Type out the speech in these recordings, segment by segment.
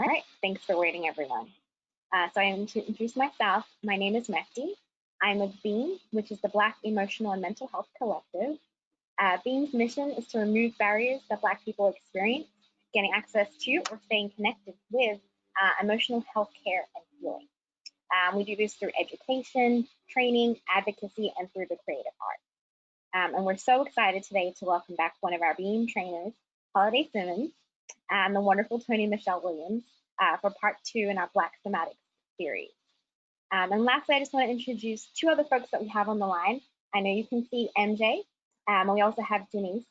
right, thanks for waiting, everyone. So I am to introduce myself. My name is Mehdi. I'm with BEAM, which is the Black Emotional and Mental Health Collective. BEAM's mission is to remove barriers that Black people experience, getting access to or staying connected with emotional health care and healing. We do this through education, training, advocacy, and through the creative arts. And we're so excited today to welcome back one of our BEAM trainers, Holiday Simmons, and the wonderful Tony Michelle Williams for part 2 in our Black Somatics series. And lastly, I just want to introduce 2 other folks that we have on the line. I know you can see MJ, and we also have Denise.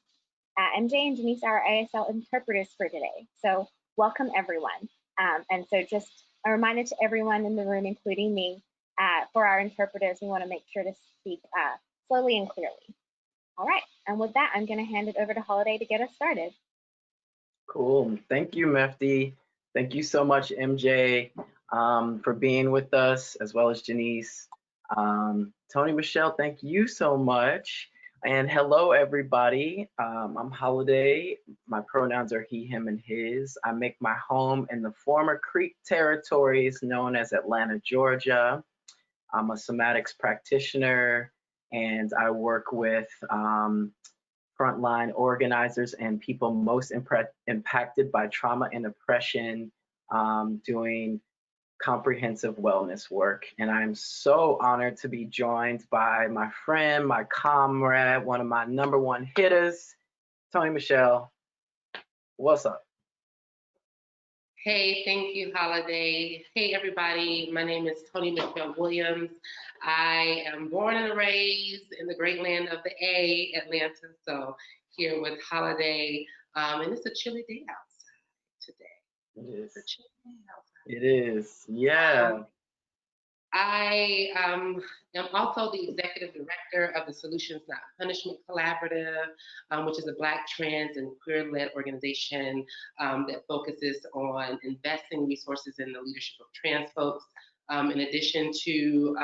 MJ and Denise are our ASL interpreters for today. So welcome, everyone. And so just a reminder to everyone in the room, including me, for our interpreters, we want to make sure to speak slowly and clearly. All right, and with that, I'm going to hand it over to Holiday to get us started. Cool. Thank you, Mefti. Thank you so much, MJ, for being with us, as well as Janice. Tony Michelle, thank you so much. And hello, everybody. I'm Holiday. My pronouns are he, him, and his. I make my home in the former Creek territories known as Atlanta, Georgia. I'm a somatics practitioner, and I work with frontline organizers and people most impacted by trauma and oppression, doing comprehensive wellness work. And I'm so honored to be joined by my friend, my comrade, one of my #1 hitters, Tony Michelle. What's up? Hey, thank you, Holiday. Hey, everybody. My name is Tony Michelle Williams. I am born and raised in the great land of the A, Atlanta. So here with Holiday, and it's a chilly day outside today. It is. It's a chilly day outside. It is, yeah. I am also the executive director of the Solutions Not Punishment Collaborative, which is a Black, trans, and queer-led organization that focuses on investing resources in the leadership of trans folks, in addition to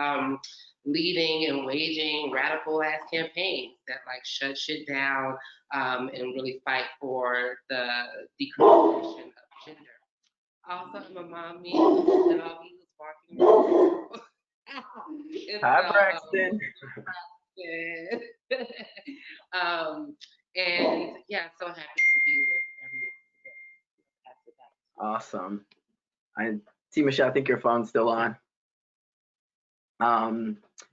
leading and waging radical-ass campaigns that like shut shit down and really fight for the decriminalization of gender. Also, I'm a mommy, and I'll be walking. Hi, Braxton. And yeah, so happy to be with everyone. Awesome. T. Michelle, I think your phone's still on.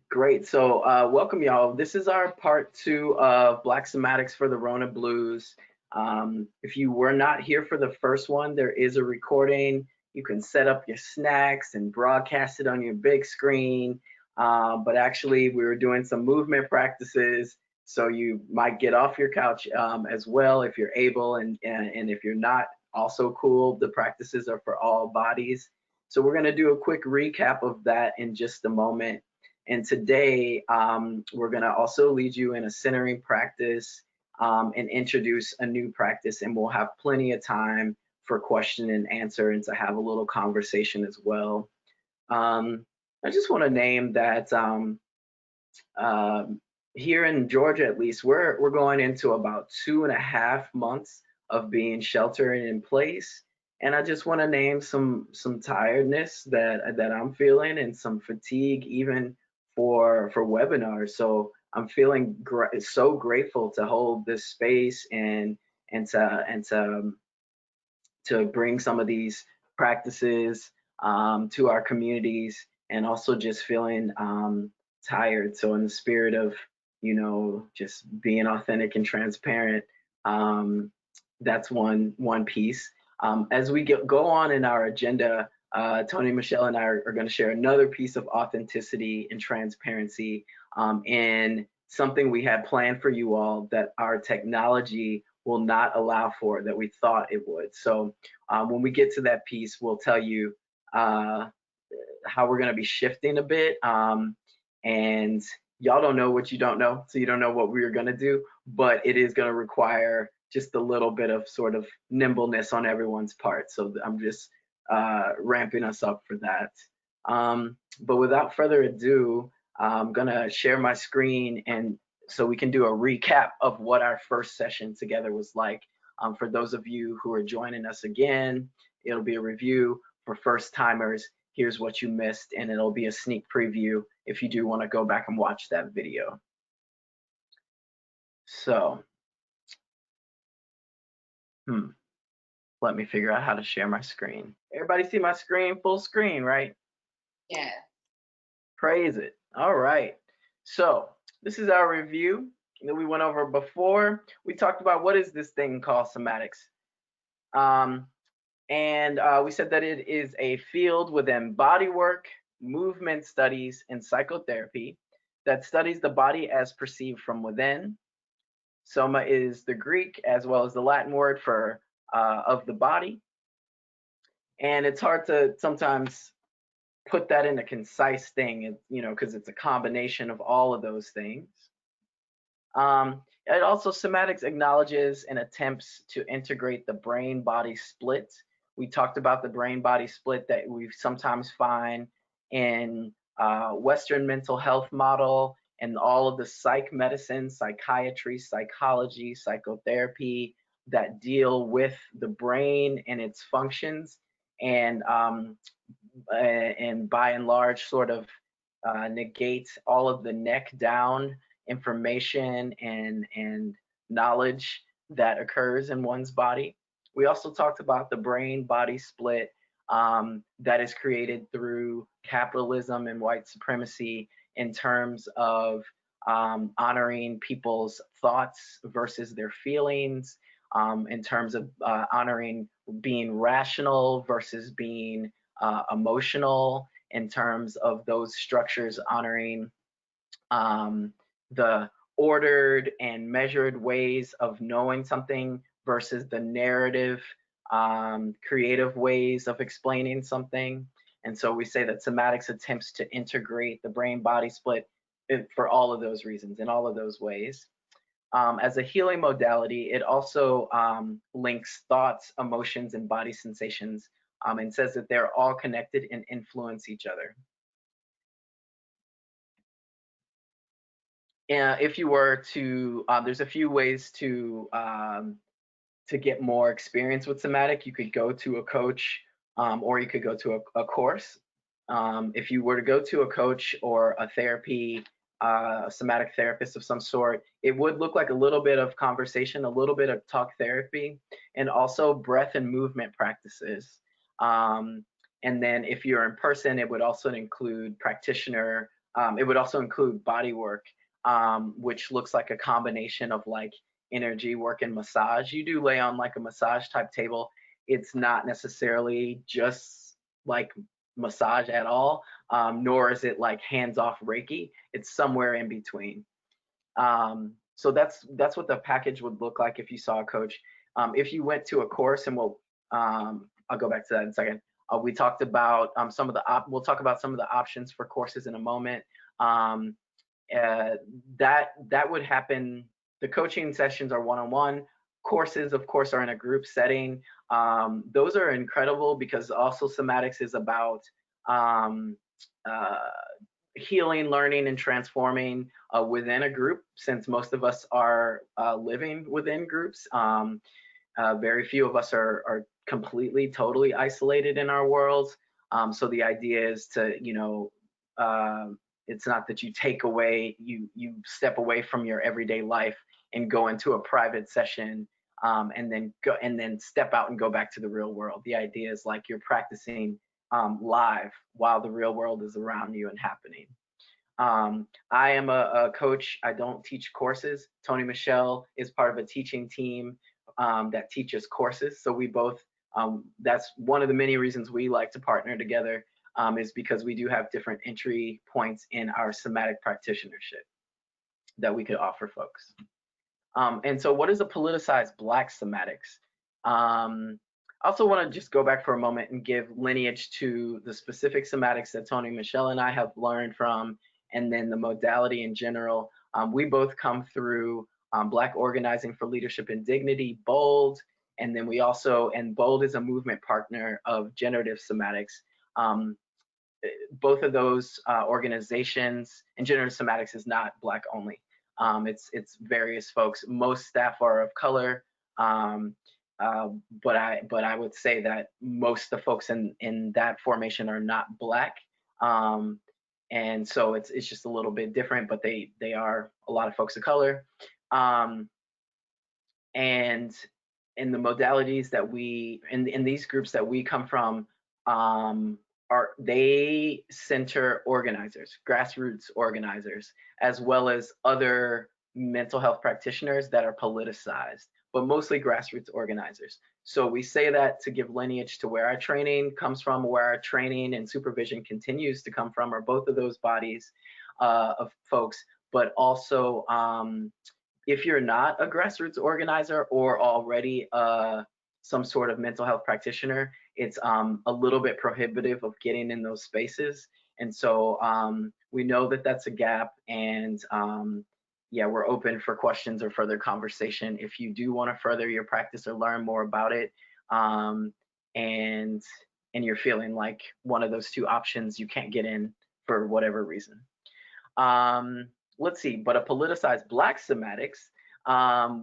Great. So welcome, y'all. This is our part 2 of Black Somatics for the Rona Blues. If you were not here for the first one, there is a recording. You can set up your snacks and broadcast it on your big screen. But actually, we were doing some movement practices, so you might get off your couch as well if you're able, and if you're not, also cool. The practices are for all bodies. So we're going to do a quick recap of that in just a moment. And today, we're going to also lead you in a centering practice and introduce a new practice, and we'll have plenty of time for question and answer and to have a little conversation as well. I just want to name that here in Georgia, at least, we're going into about 2.5 months of being sheltered in place, and I just want to name some tiredness that I'm feeling, and some fatigue even for webinars. So I'm feeling so grateful to hold this space and to bring some of these practices to our communities, and also just feeling tired. So in the spirit of, just being authentic and transparent, that's one piece. As we go on in our agenda, Tony, Michelle, and I are going to share another piece of authenticity and transparency in something we had planned for you all that our technology will not allow for, that we thought it would. So when we get to that piece, we'll tell you how we're going to be shifting a bit. And y'all don't know what you don't know, so you don't know what we're going to do, but it is going to require just a little bit of sort of nimbleness on everyone's part. So I'm just ramping us up for that. But without further ado, I'm going to share my screen, and so we can do a recap of what our first session together was like. For those of you who are joining us again, It'll be a review for first timers. Here's what you missed, and it'll be a sneak preview if you do want to go back and watch that video. So, let me figure out how to share my screen. Everybody see my screen? Full screen, right? Yeah. Praise it. All right. So this is our review that we went over before. We talked about what is this thing called somatics. We said that it is a field within body work, movement studies, and psychotherapy that studies the body as perceived from within. Soma is the Greek as well as the Latin word for of the body. And it's hard to sometimes put that in a concise thing, because it's a combination of all of those things. It also, somatics acknowledges and attempts to integrate the brain-body split. We talked about the brain-body split that we sometimes find in Western mental health model and all of the psych medicine, psychiatry, psychology, psychotherapy that deal with the brain and its functions, and by and large sort of negate all of the neck down information and knowledge that occurs in one's body. We also talked about the brain-body split that is created through capitalism and white supremacy in terms of honoring people's thoughts versus their feelings, in terms of honoring being rational versus being emotional, in terms of those structures honoring the ordered and measured ways of knowing something versus the narrative, creative ways of explaining something. And so we say that somatics attempts to integrate the brain-body split for all of those reasons, in all of those ways. As a healing modality, it also links thoughts, emotions, and body sensations, and says that they're all connected and influence each other. If you were to, there's a few ways to get more experience with somatic. You could go to a coach, or you could go to a course. If you were to go to a coach or a therapy, a somatic therapist of some sort, it would look like a little bit of conversation, a little bit of talk therapy, and also breath and movement practices. And then if you're in person, it would also include practitioner. It would also include body work, which looks like a combination of like energy work and massage. You do lay on like a massage type table. It's not necessarily just like massage at all, nor is it like hands-off Reiki. It's somewhere in between. So that's what the package would look like if you saw a coach. If you went to a course, and I'll go back to that in a second. We talked about we'll talk about some of the options for courses in a moment. That would happen. The coaching sessions are one-on-one. Courses, of course, are in a group setting. Those are incredible because also somatics is about healing, learning, and transforming within a group, since most of us are living within groups. Very few of us are completely, totally isolated in our worlds. So the idea is to, it's not that you take away, you step away from your everyday life and go into a private session, and then step out and go back to the real world. The idea is like you're practicing live while the real world is around you and happening. I am a coach. I don't teach courses. Tony Michelle is part of a teaching team that teaches courses. So we both, that's one of the many reasons we like to partner together, is because we do have different entry points in our somatic practitionership that we could offer folks. And so what is a politicized Black somatics? I also want to just go back for a moment and give lineage to the specific somatics that Tony, Michelle, and I have learned from, and then the modality in general. We both come through Black Organizing for Leadership and Dignity, BOLD, and then we also, and BOLD is a movement partner of Generative Somatics. Both of those organizations, and Generative Somatics is not Black only. It's various folks. Most staff are of color. but I would say that most of the folks in that formation are not Black. And so it's just a little bit different, but they are a lot of folks of color. And in the modalities that we in these groups that we come from, they center organizers, grassroots organizers, as well as other mental health practitioners that are politicized, but mostly grassroots organizers. So we say that to give lineage to where our training comes from, where our training and supervision continues to come from, or both of those bodies of folks, but also if you're not a grassroots organizer or already some sort of mental health practitioner, it's a little bit prohibitive of getting in those spaces. And so we know that that's a gap, and yeah, we're open for questions or further conversation if you do want to further your practice or learn more about it, and you're feeling like one of those two options you can't get in for whatever reason. Let's see, but a politicized Black somatics,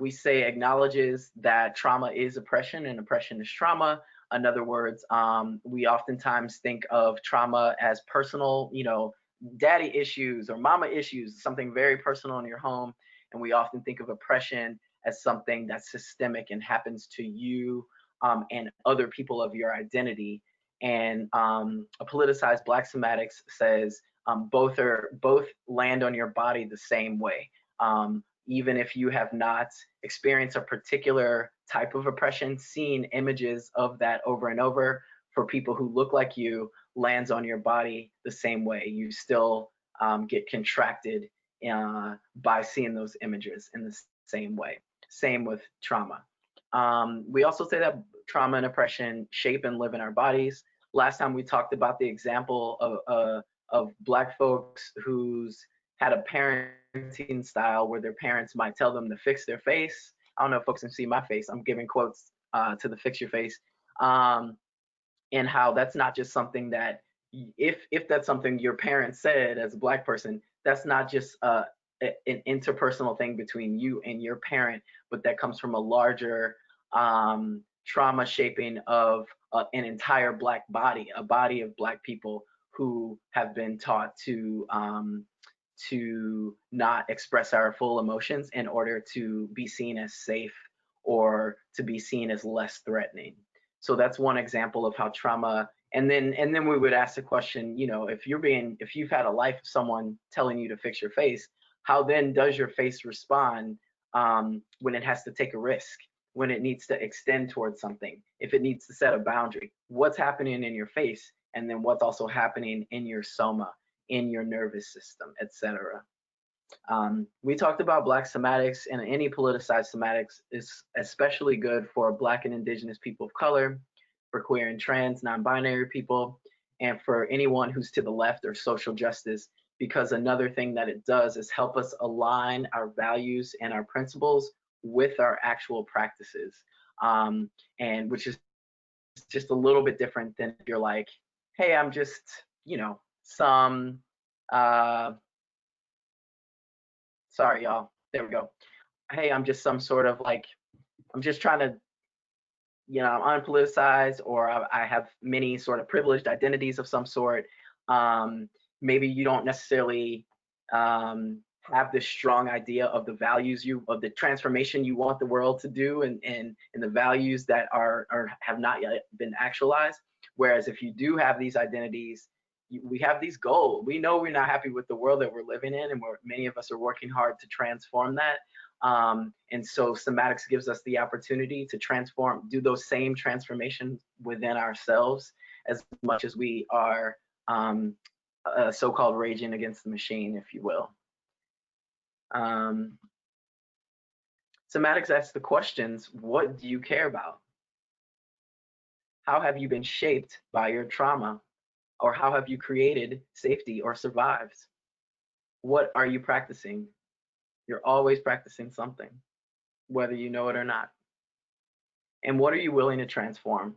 we say acknowledges that trauma is oppression and oppression is trauma. In other words, we oftentimes think of trauma as personal, daddy issues or mama issues, something very personal in your home. And we often think of oppression as something that's systemic and happens to you and other people of your identity. And a politicized Black somatics says both land on your body the same way. Even if you have not experienced a particular type of oppression, seeing images of that over and over for people who look like you lands on your body the same way. You still get contracted by seeing those images in the same way. Same with trauma. We also say that trauma and oppression shape and live in our bodies. Last time we talked about the example of Black folks who's had a parenting style where their parents might tell them to fix their face. I don't know if folks can see my face. I'm giving quotes to the fix your face. And how that's not just something that, if that's something your parents said as a Black person, that's not just an interpersonal thing between you and your parent, but that comes from a larger trauma shaping of an entire Black body, a body of Black people who have been taught to not express our full emotions in order to be seen as safe or to be seen as less threatening. So that's one example of how trauma, and then we would ask the question, if you've had a life of someone telling you to fix your face, how then does your face respond when it has to take a risk, when it needs to extend towards something, if it needs to set a boundary? What's happening in your face, and then what's also happening in your soma, in your nervous system, etc. We talked about Black somatics, and any politicized somatics is especially good for Black and Indigenous people of color, for queer and trans, non-binary people, and for anyone who's to the left or social justice, because another thing that it does is help us align our values and our principles with our actual practices, and which is just a little bit different than if you're like, hey, I'm just, some sorry, y'all. There we go. Hey, I'm just some sort of I'm just trying to, I'm unpoliticized, or I have many sort of privileged identities of some sort. Maybe you don't necessarily have this strong idea of the values of the transformation you want the world to do, and the values that are have not yet been actualized. Whereas if you do have these identities, we have these goals. We know we're not happy with the world that we're living in, and many of us are working hard to transform that. And so somatics gives us the opportunity to do those same transformations within ourselves, as much as we are so-called raging against the machine, if you will. Somatics asks the questions: what do you care about? How have you been shaped by your trauma? Or how have you created safety or survived? What are you practicing? You're always practicing something, whether you know it or not. And what are you willing to transform?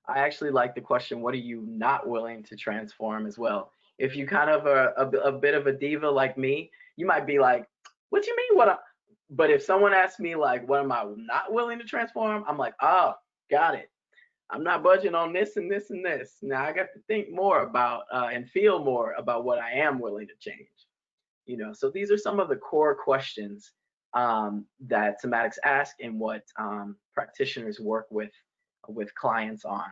I actually like the question, what are you not willing to transform, as well? If you kind of are a bit of a diva like me, you might be like, what do you mean But if someone asks me like, what am I not willing to transform? I'm like, oh, got it. I'm not budging on this and this and this. Now I got to think more about and feel more about what I am willing to change. So these are some of the core questions that somatics ask and what practitioners work with clients on.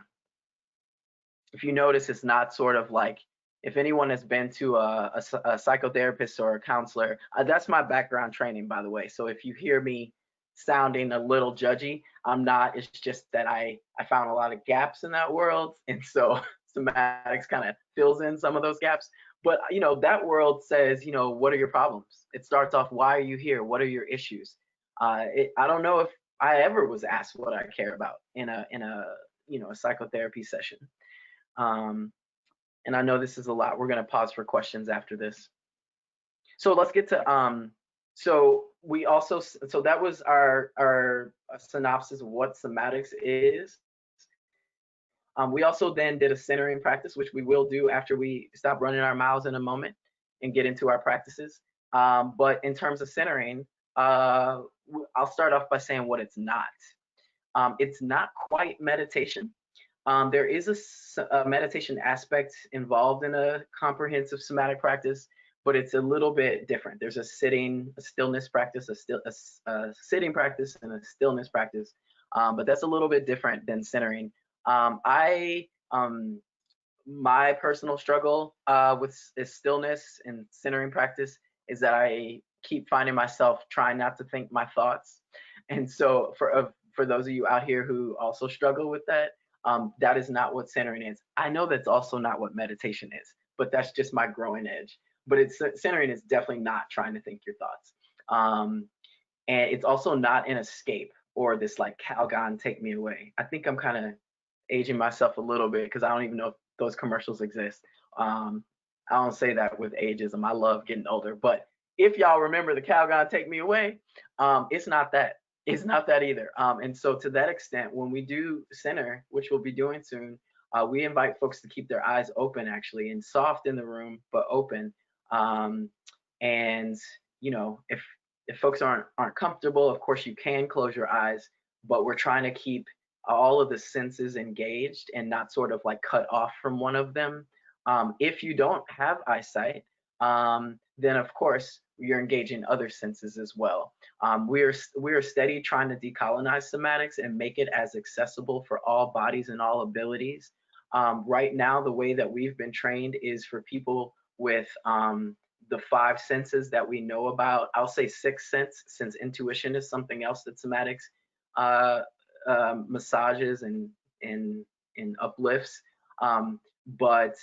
If you notice, it's not sort of like, if anyone has been to a psychotherapist or a counselor, that's my background training, by the way. So if you hear me sounding a little judgy, I'm not. It's just that I found a lot of gaps in that world, and so somatics kind of fills in some of those gaps. But that world says, what are your problems? It starts off, why are you here? What are your issues? I don't know if I ever was asked what I care about in a a psychotherapy session. And I know this is a lot. We're going to pause for questions after this. So let's get to so we also, so that was our synopsis of what somatics is. We also then did a centering practice, which we will do after we stop running our mouths in a moment and get into our practices. But in terms of centering, I'll start off by saying what it's not. It's not quite meditation. There is a meditation aspect involved in a comprehensive somatic practice, but it's a little bit different. There's a stillness practice, a sitting practice, and a stillness practice. But that's a little bit different than centering. My personal struggle with stillness and centering practice is that I keep finding myself trying not to think my thoughts. And so for those of you out here who also struggle with that, that is not what centering is. I know that's also not what meditation is, but that's just my growing edge. But centering is definitely not trying to think your thoughts. And it's also not an escape or this like Calgon take me away. I think I'm kind of aging myself a little bit because I don't even know if those commercials exist. I don't say that with ageism. I love getting older. But if y'all remember the Calgon take me away, it's not that. It's not that either. And so to that extent, when we do center, which we'll be doing soon, we invite folks to keep their eyes open actually and soft in the room, but open. And if folks aren't comfortable, of course you can close your eyes, but we're trying to keep all of the senses engaged and not sort of like cut off from one of them. If you don't have eyesight, then of course you're engaging other senses as well. We're steady trying to decolonize somatics and make it as accessible for all bodies and all abilities. Right now, the way that we've been trained is for people with the 5 senses that we know about. I'll say 6th sense, since intuition is something else that somatics massages and uplifts. But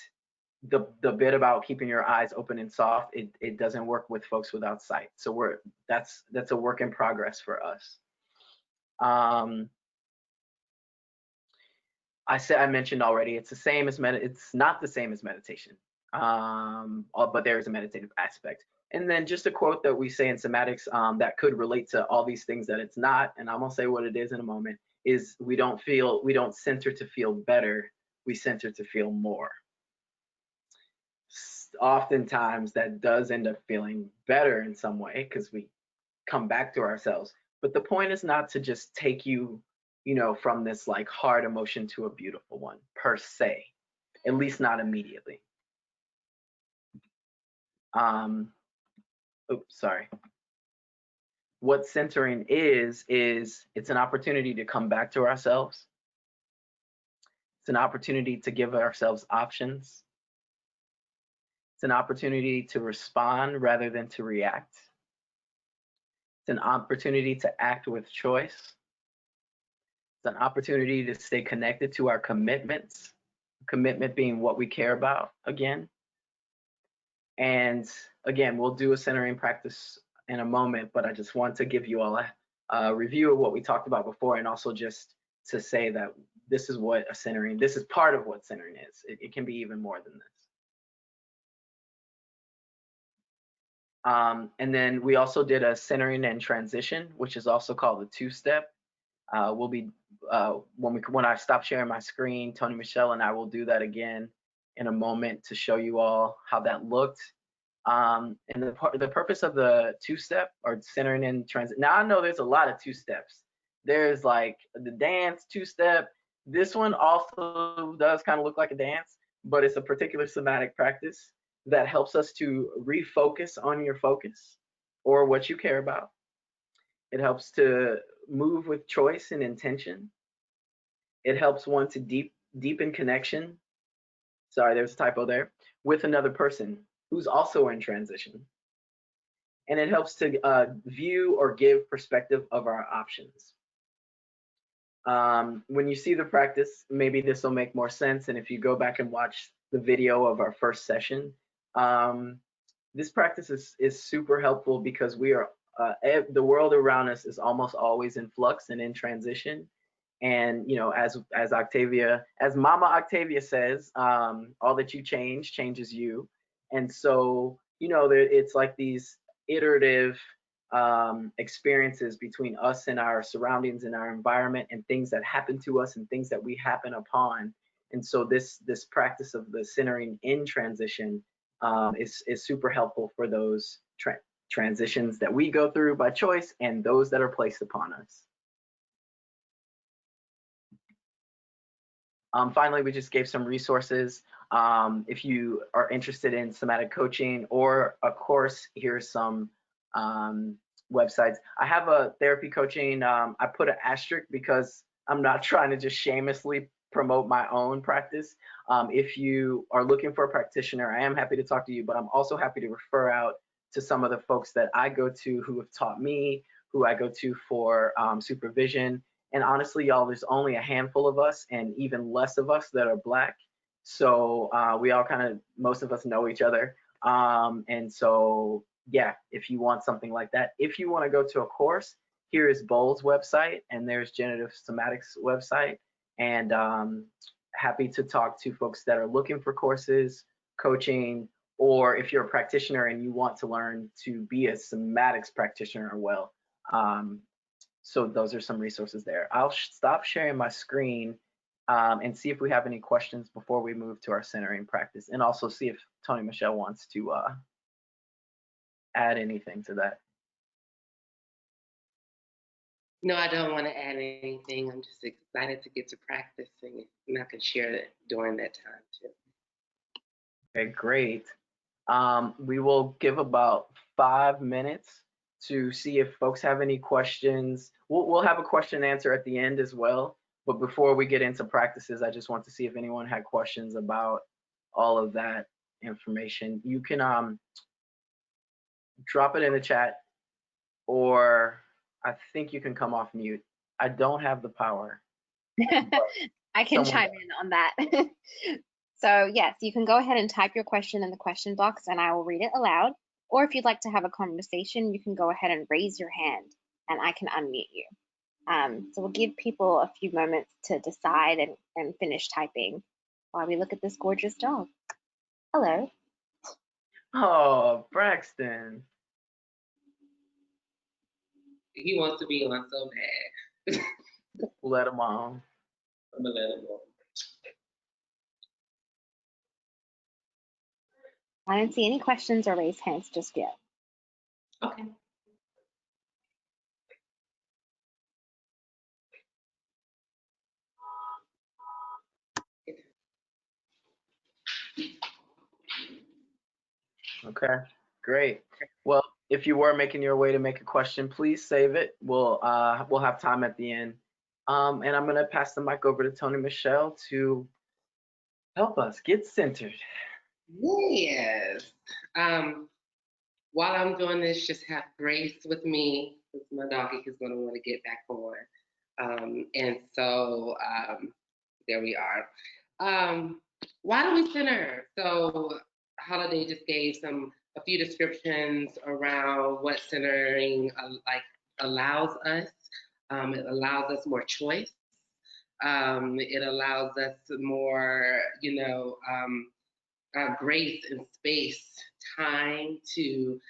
the bit about keeping your eyes open and soft, it doesn't work with folks without sight. So that's a work in progress for us. I mentioned already, it's not the same as meditation, but there is a meditative aspect. And then just a quote that we say in somatics that could relate to all these things that it's not, and I'm gonna say what it is in a moment, is we don't center to feel better, we center to feel more. Oftentimes that does end up feeling better in some way because we come back to ourselves. But the point is not to just take you, from this like hard emotion to a beautiful one per se, at least not immediately. Oops, sorry. What centering is it's an opportunity to come back to ourselves. It's an opportunity to give ourselves options. It's an opportunity to respond rather than to react. It's an opportunity to act with choice. It's an opportunity to stay connected to our commitments, commitment being what we care about again. And again, we'll do a centering practice in a moment, but I just want to give you all a review of what we talked about before, and also just to say that this is part of what centering is. It can be even more than this. And then we also did a centering and transition, which is also called the 2-step. We'll be when I stop sharing my screen, Tony, Michelle, and I will do that again in a moment to show you all how that looked. And the purpose of the two-step or centering in transit. Now I know there's a lot of two steps. There's like the dance two-step. This one also does kind of look like a dance, but it's a particular somatic practice that helps us to refocus on your focus or what you care about. It helps to move with choice and intention. It helps one to deepen connection. Sorry, there's a typo there. With another person who's also in transition. And it helps to view or give perspective of our options. When you see the practice, maybe this will make more sense. And if you go back and watch the video of our first session, this practice is super helpful because we are the world around us is almost always in flux and in transition. And you know, as Mama Octavia says, all that you change changes you. And so, you know, it's like these iterative experiences between us and our surroundings and our environment and things that happen to us and things that we happen upon. And so this practice of the centering in transition is super helpful for those transitions that we go through by choice and those that are placed upon us. Finally, we just gave some resources. If you are interested in somatic coaching or a course, here's some websites. I have a therapy coaching. I put an asterisk because I'm not trying to just shamelessly promote my own practice. If you are looking for a practitioner, I am happy to talk to you, but I'm also happy to refer out to some of the folks that I go to who have taught me, who I go to for supervision. And honestly, y'all, there's only a handful of us and even less of us that are Black. So we all most of us know each other. And so, yeah, if you want something like that, if you want to go to a course, here is Bowles' website and there's Generative Somatics' website. And happy to talk to folks that are looking for courses, coaching, or if you're a practitioner and you want to learn to be a somatics practitioner, well, so those are some resources there. I'll stop sharing my screen and see if we have any questions before we move to our centering practice, and also see if Tony Michelle wants to add anything to that. No, I don't want to add anything. I'm just excited to get to practicing, and I can share it during that time too. Okay, great. We will give about 5 minutes to see if folks have any questions. We'll have a question and answer at the end as well. But before we get into practices, I just want to see if anyone had questions about all of that information. You can drop it in the chat, or I think you can come off mute. I don't have the power. I can chime in on that. So yes, you can go ahead and type your question in the question box and I will read it aloud. Or if you'd like to have a conversation, you can go ahead and raise your hand and I can unmute you. So we'll give people a few moments to decide and finish typing while we look at this gorgeous dog. Hello. Oh, Braxton. He wants to be on so bad. Let him on. I'm gonna let him on. I don't see any questions or raised hands just yet. Okay. Okay, great. Well, if you were making your way to make a question, please save it. We'll have time at the end. And I'm gonna pass the mic over to Tony Michelle to help us get centered. Yes. While I'm doing this, just have grace with me, because my doggy is going to want to get back on. And so there we are. Why do we center? So Holiday just gave a few descriptions around what centering allows us. It allows us more choice. It allows us more, grace and space, time to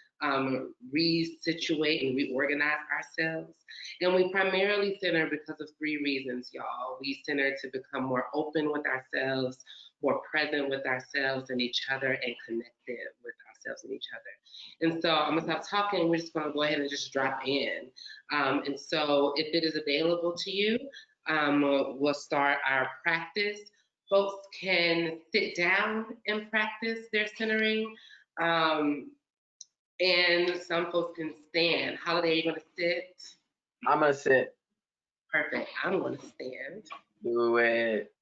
resituate and reorganize ourselves. And we primarily center because of 3 reasons, y'all. We center to become more open with ourselves, more present with ourselves and each other and connected with ourselves and each other. And so I'm gonna stop talking. We're just gonna go ahead and just drop in. And so if it is available to you, we'll start our practice. Folks can sit down and practice their centering. And some folks can stand. Holiday, are you gonna sit? I'm gonna sit. Perfect. I'm gonna stand. Do it.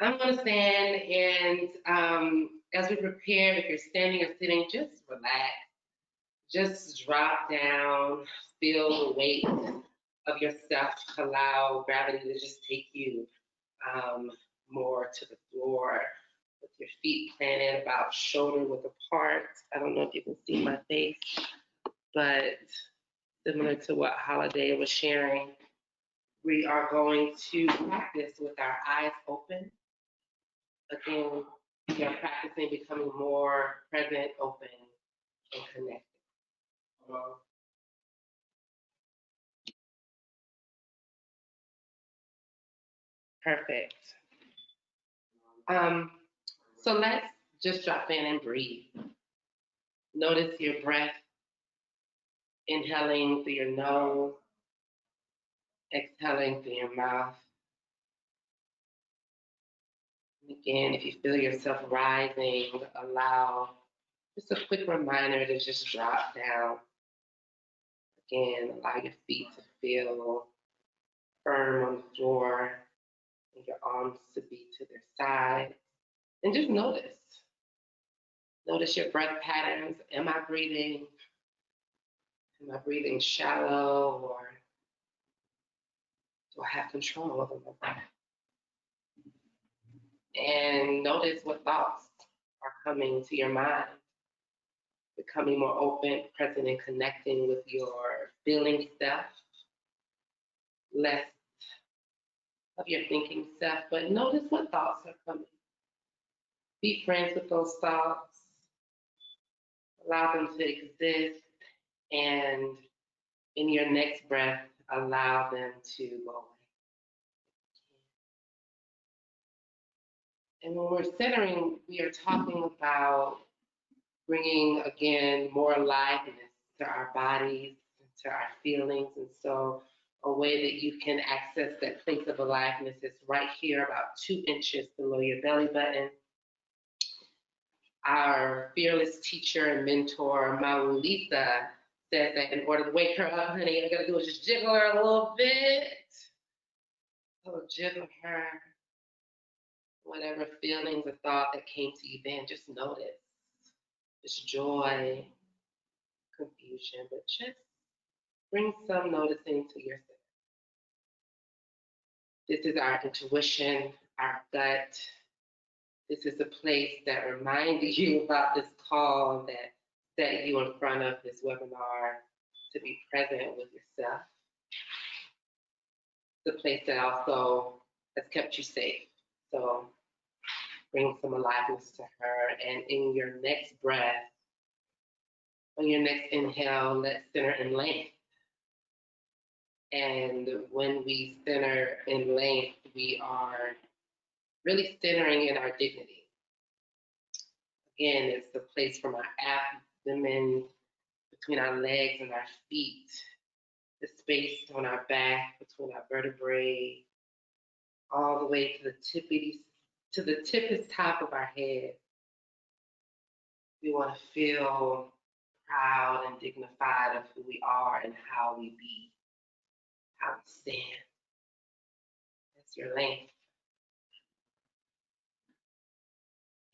I'm gonna stand, and as we prepare, if you're standing or sitting, just relax. Just drop down, feel the weight of yourself. Allow gravity to just take you more to the floor with your feet planted about shoulder width apart. I don't know if you can see my face, but similar to what Holiday was sharing, we are going to practice with our eyes open. Again, we are practicing becoming more present, open, and connected. Perfect. So let's just drop in and breathe. Notice your breath, inhaling through your nose, exhaling through your mouth. And again, if you feel yourself rising, allow just a quick reminder to just drop down. Again, allow your feet to feel firm on the floor and your arms to be to their side. And just notice. Notice your breath patterns. Am I breathing? Am I breathing shallow, or do I have control over my breath? And notice what thoughts are coming to your mind. Becoming more open, present, and connecting with your feeling self. Less of your thinking self, but notice what thoughts are coming. Be friends with those thoughts. Allow them to exist, and in your next breath, allow them to go away. And when we're centering, we are talking about bringing, again, more aliveness to our bodies, to our feelings. And so a way that you can access that place of aliveness is right here, about 2 inches below your belly button. Our fearless teacher and mentor, Maulisa, said that in order to wake her up, honey, all you gotta do is just jiggle her a little bit. So jiggle her. Whatever feelings or thought that came to you then, just notice. Just joy, confusion, but just bring some noticing to yourself. This is our intuition, our gut. This is a place that reminded you about this call, that set you in front of this webinar to be present with yourself. The place that also has kept you safe. So bring some aliveness to her. And in your next breath, on your next inhale, let's center in length. And when we center in length, we are really centering in our dignity. Again, it's the place from our abdomen, between our legs and our feet, the space on our back, between our vertebrae, all the way to the tippest top of our head. We want to feel proud and dignified of who we are and how we be, how we stand. That's your length.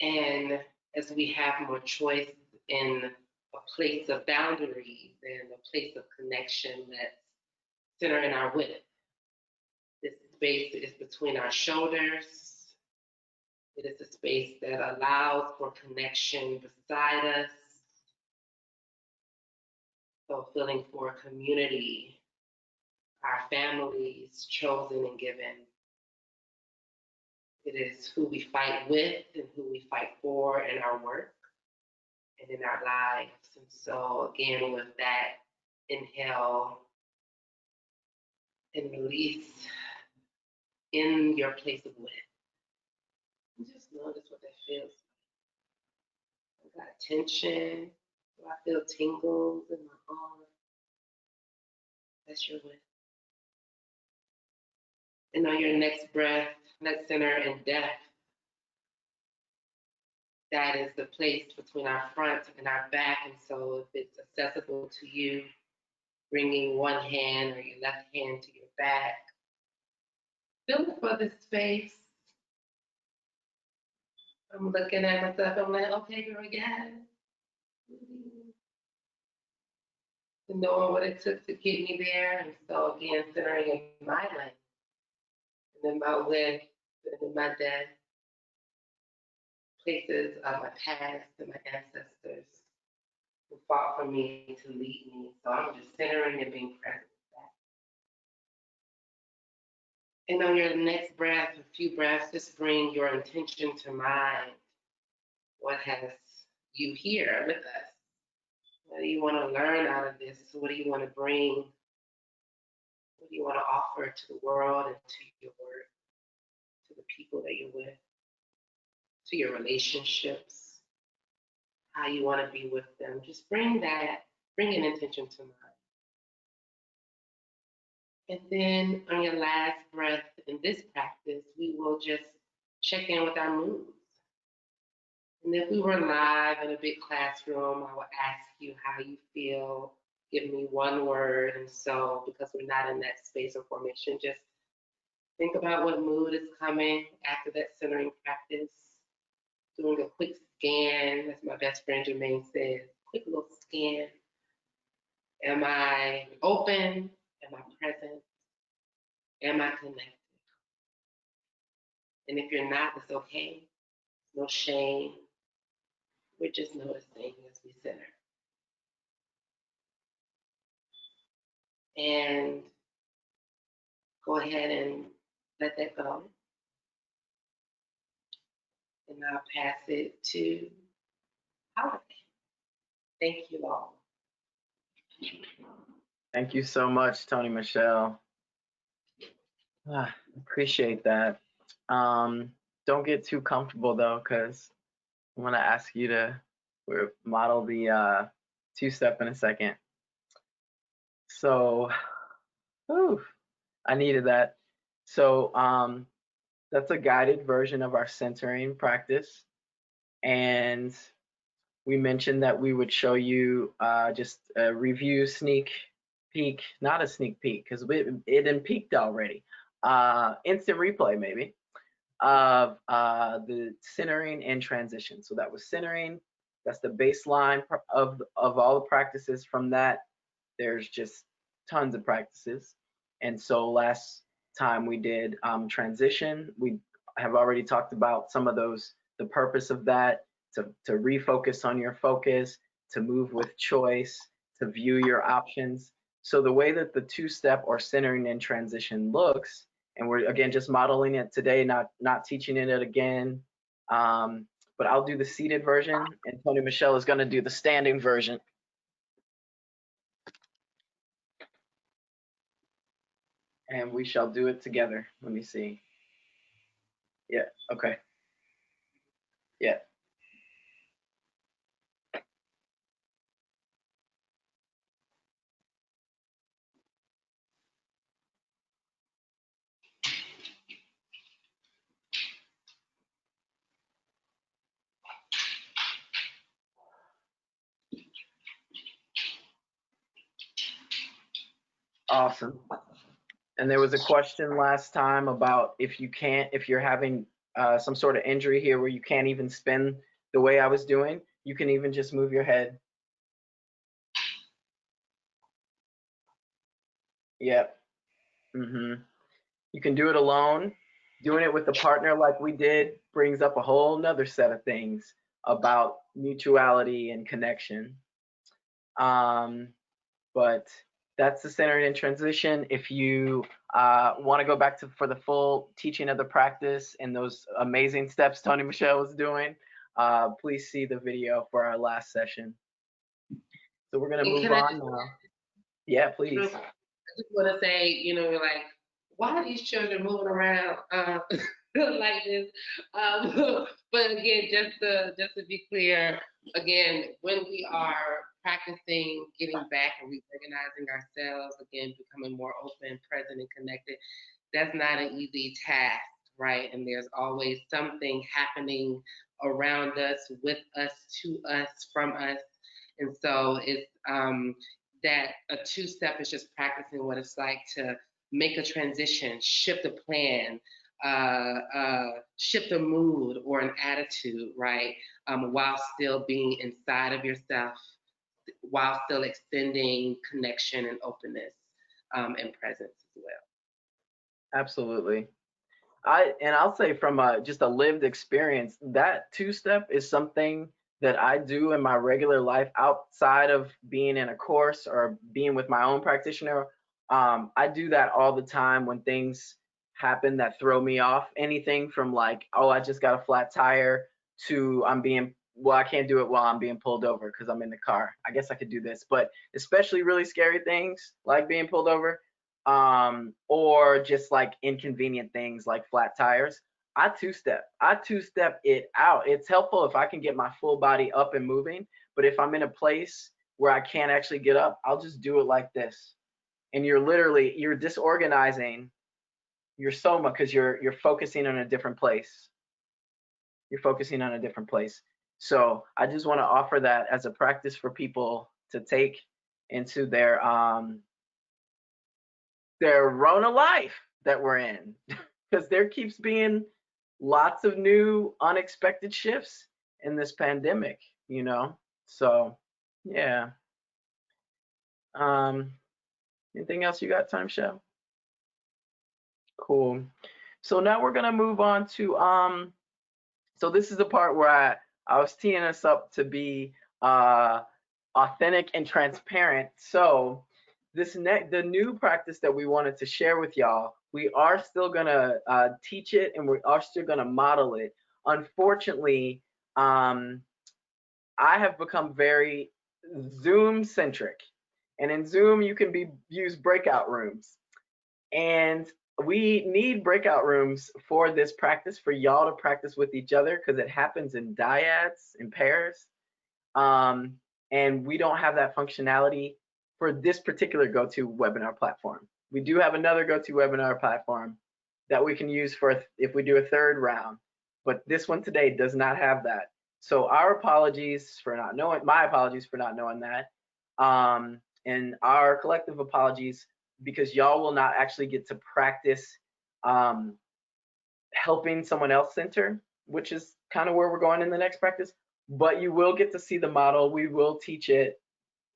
And as we have more choice in a place of boundaries and a place of connection, let's center in our width. This space is between our shoulders. It is a space that allows for connection beside us. So feeling for community, our families chosen and given. It is who we fight with and who we fight for in our work and in our lives. And so again, with that, inhale and release. in your place of with. And just notice what that feels like. I got tension. Do I feel tingles in my arm? That's your with. And on your next breath, let's center in depth. That is the place between our front and our back. And so if it's accessible to you, bringing one hand or your left hand to your back, feel it for this space. I'm looking at myself, I'm like, okay, girl, yeah. And knowing what it took to get me there. And so again, centering in my lane, and in my width, and in my depth, places of my past and my ancestors who fought for me to lead me. So I'm just centering and being present with that. And on your next breath, a few breaths, just bring your intention to mind. What has you here with us? What do you want to learn out of this? What do you want to bring? What do you want to offer to the world and to your work, to the people that you're with, to your relationships, how you want to be with them? Just bring an intention to mind. And then on your last breath in this practice, we will just check in with our moods. And if we were live in a big classroom, I would ask you how you feel. Give me one word. And so, because we're not in that space of formation, just think about what mood is coming after that centering practice. Doing a quick scan, as my best friend Jermaine says, quick little scan. Am I open? Am I present? Am I connected? And if you're not, it's okay. No shame. We're just noticing as we center. And go ahead and let that go. And I'll pass it to Holiday. Thank you all. Thank you so much, Tony Michelle. Appreciate that. Don't get too comfortable though, because I'm gonna ask you to model the two-step in a second. So, I needed that. So that's a guided version of our centering practice, and we mentioned that we would show you just a review sneak peek, not a sneak peek because it had peaked already. Instant replay maybe of the centering and transition. So that was centering. That's the baseline of all the practices. From that, there's just tons of practices. And so last time we did transition. We have already talked about some of those, the purpose of that, to refocus on your focus, to move with choice, to view your options. So the way that the two-step or centering and transition looks, and we're again just modeling it today, not teaching it again, but I'll do the seated version and Tony Michelle is going to do the standing version. And we shall do it together. Let me see. Yeah, okay. Yeah. Awesome. And there was a question last time about if you're having some sort of injury here where you can't even spin the way I was doing, you can even just move your head. Yep. You can do it alone. Doing it with a partner like we did brings up a whole nother set of things about mutuality and connection. But that's the centering and transition. If you want to go back for the full teaching of the practice and those amazing steps Tony Michelle was doing, please see the video for our last session. So we're going to move on now. Yeah, please. I just want to say, like, why are these children moving around like this? But again, just to be clear, again, when we are practicing getting back and reorganizing ourselves, again, becoming more open, present, and connected, that's not an easy task, right? And there's always something happening around us, with us, to us, from us. And so it's that a two-step is just practicing what it's like to make a transition, shift a plan, shift a mood or an attitude, right? While still being inside of yourself, while still extending connection and openness and presence as well. Absolutely. I'll say from just a lived experience, that two-step is something that I do in my regular life outside of being in a course or being with my own practitioner. I do that all the time when things happen that throw me off. Anything from like, oh, I just got a flat tire, to I can't do it while I'm being pulled over because I'm in the car. I guess I could do this, but especially really scary things like being pulled over, or just like inconvenient things like flat tires. I two-step it out. It's helpful if I can get my full body up and moving, but if I'm in a place where I can't actually get up, I'll just do it like this. And you're disorganizing your soma because you're focusing on a different place. You're focusing on a different place. So I just want to offer that as a practice for people to take into their Rona life that we're in, because there keeps being lots of new unexpected shifts in this pandemic, you know? So, yeah. Um, Anything else you got, Time Show? Cool. So now we're gonna move on to so this is the part where I was teeing us up to be authentic and transparent. So the new practice that we wanted to share with y'all, we are still gonna teach it and we are still gonna model it. Unfortunately, I have become very Zoom centric, and in Zoom you can use breakout rooms, and we need breakout rooms for this practice for y'all to practice with each other because it happens in dyads, in pairs. And we don't have that functionality for this particular GoToWebinar platform. We do have another GoToWebinar platform that we can use for if we do a third round, but this one today does not have that. So my apologies for not knowing that, and our collective apologies, because y'all will not actually get to practice helping someone else center, which is kind of where we're going in the next practice. But you will get to see the model. We will teach it,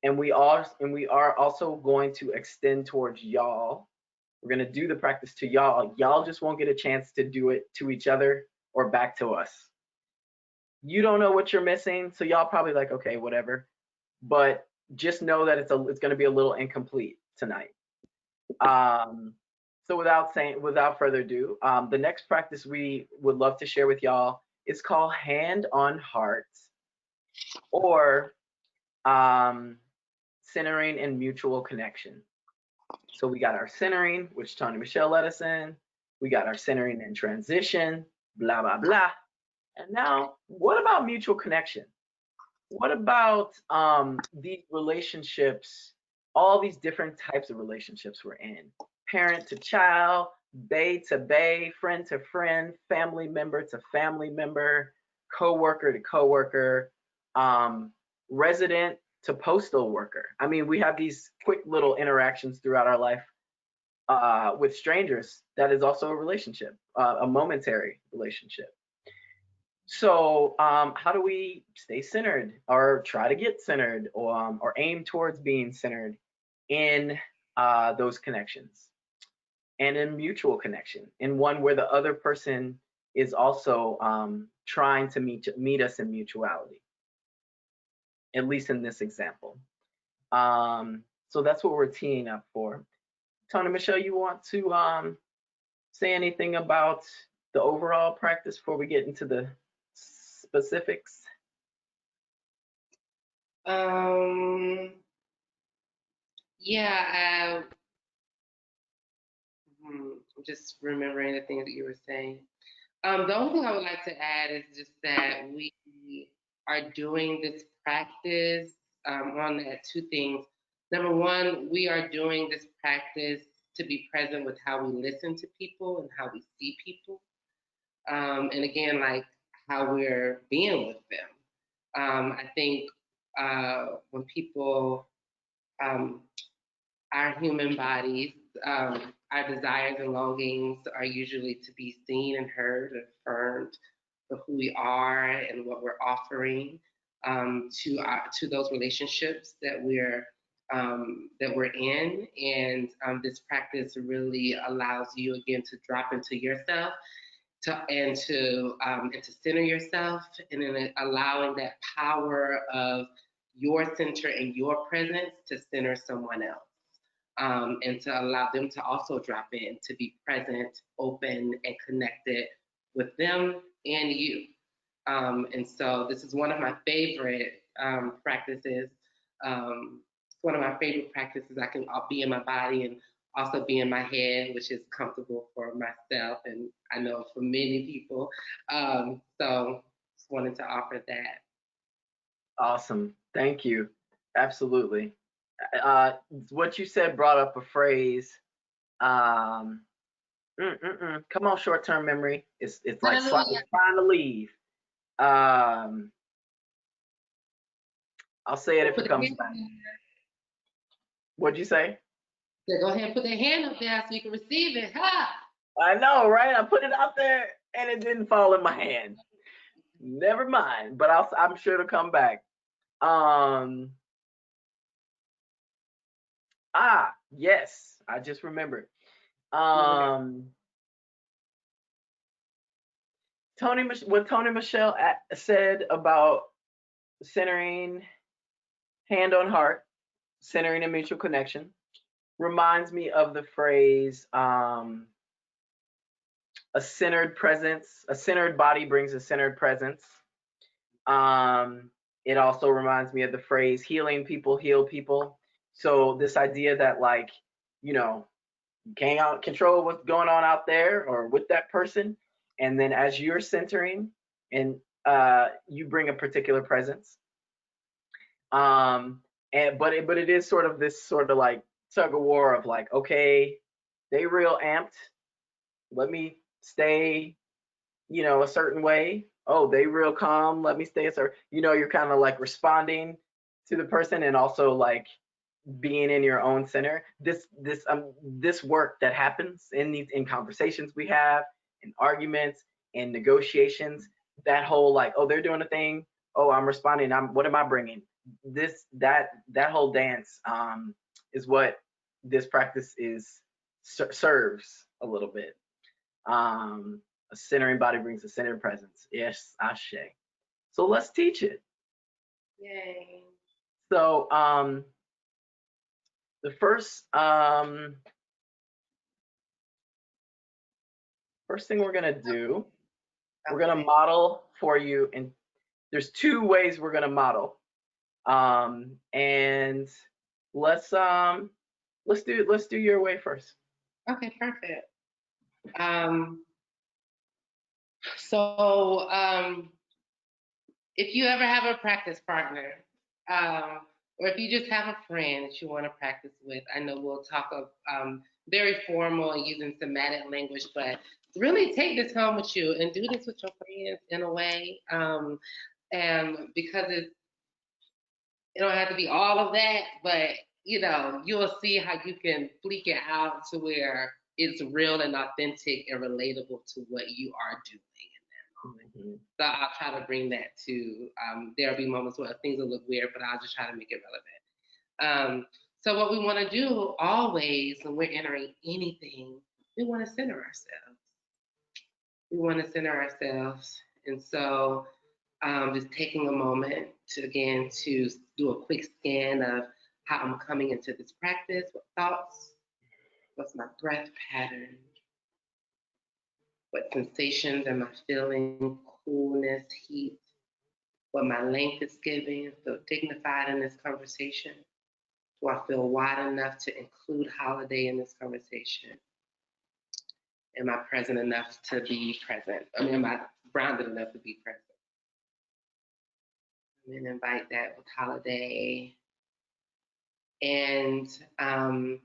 and we are also going to extend towards y'all. We're going to do the practice to y'all. Y'all just won't get a chance to do it to each other or back to us. You don't know what you're missing, so y'all probably like, okay, whatever. But just know that it's going to be a little incomplete tonight. So without further ado, the next practice we would love to share with y'all is called Hand on Heart, or centering and mutual connection. So we got our centering, which Tony Michelle let us in. We got our centering and transition, blah, blah, blah. And now, what about mutual connection? What about these relationships, all these different types of relationships we're in? Parent to child, bae to bae, friend to friend, family member to family member, coworker to coworker, resident to postal worker. I mean, we have these quick little interactions throughout our life with strangers. That is also a relationship, a momentary relationship. So how do we stay centered, or try to get centered, or aim towards being centered in those connections, and in mutual connection, in one where the other person is also trying to meet us in mutuality, at least in this example. So that's what we're teeing up for. Tony Michelle, you want to say anything about the overall practice before we get into the specifics? Yeah. I'm just remembering the things that you were saying. The only thing I would like to add is just that we are doing this practice on that two things. Number one, we are doing this practice to be present with how we listen to people and how we see people. And again, like how we're being with them. I think when people, um, our human bodies, our desires and longings are usually to be seen and heard and affirmed for who we are and what we're offering to those relationships that we're in. And this practice really allows you again to drop into yourself and to center yourself, and then allowing that power of your center and your presence to center someone else, and to allow them to also drop in, to be present, open, and connected with them and you. And so this is one of my favorite practices. It's one of my favorite practices. I can be in my body and also be in my head, which is comfortable for myself and I know for many people. So just wanted to offer that. Awesome. Thank you. Absolutely. What you said brought up a phrase. Come on, short-term memory. It's like trying to leave. I'll say it if it comes back. What'd you say? So go ahead and put that hand up there so you can receive it. Ha! I know, right? I put it out there and it didn't fall in my hand. Never mind, but I'm sure to come back. Yes, I just remembered. Tony Michelle said about centering, hand on heart, centering a mutual connection, reminds me of the phrase, a centered presence, a centered body brings a centered presence. It also reminds me of the phrase, healing people heal people. So this idea that, like, you can't control what's going on out there or with that person, and then as you're centering and you bring a particular presence, but it is sort of this sort of like tug of war of like, okay, they real amped, let me stay a certain way. Oh, they real calm, let me stay a certain, you're kind of like responding to the person and also like being in your own center. This work that happens in conversations we have, in arguments, in negotiations, that whole like, oh, they're doing a thing, oh, I'm responding, what am I bringing? That whole dance is what this practice serves a little bit. A centering body brings a centered presence. Yes, ashe. So let's teach it. Yay. So the first thing we're gonna do, we're gonna model for you, and there's two ways we're gonna model. And let's do your way first. Okay, perfect. So if you ever have a practice partner, or if you just have a friend that you want to practice with, I know we'll talk of very formal and using somatic language, but really take this home with you and do this with your friends in a way. And because it don't have to be all of that, but you'll see how you can fleek it out to where it's real and authentic and relatable to what you are doing. Mm-hmm. So I'll try to bring that to, there'll be moments where things will look weird, but I'll just try to make it relevant. So what we want to do always when we're entering anything, we want to center ourselves. We want to center ourselves. And so just taking a moment to do a quick scan of how I'm coming into this practice, what thoughts, what's my breath pattern, what sensations am I feeling, coolness, heat, what my length is giving, feel dignified in this conversation. Do I feel wide enough to include holiday in this conversation? Am I present enough to be present? I mean, am I grounded enough to be present? And then invite that with Holiday. And I'm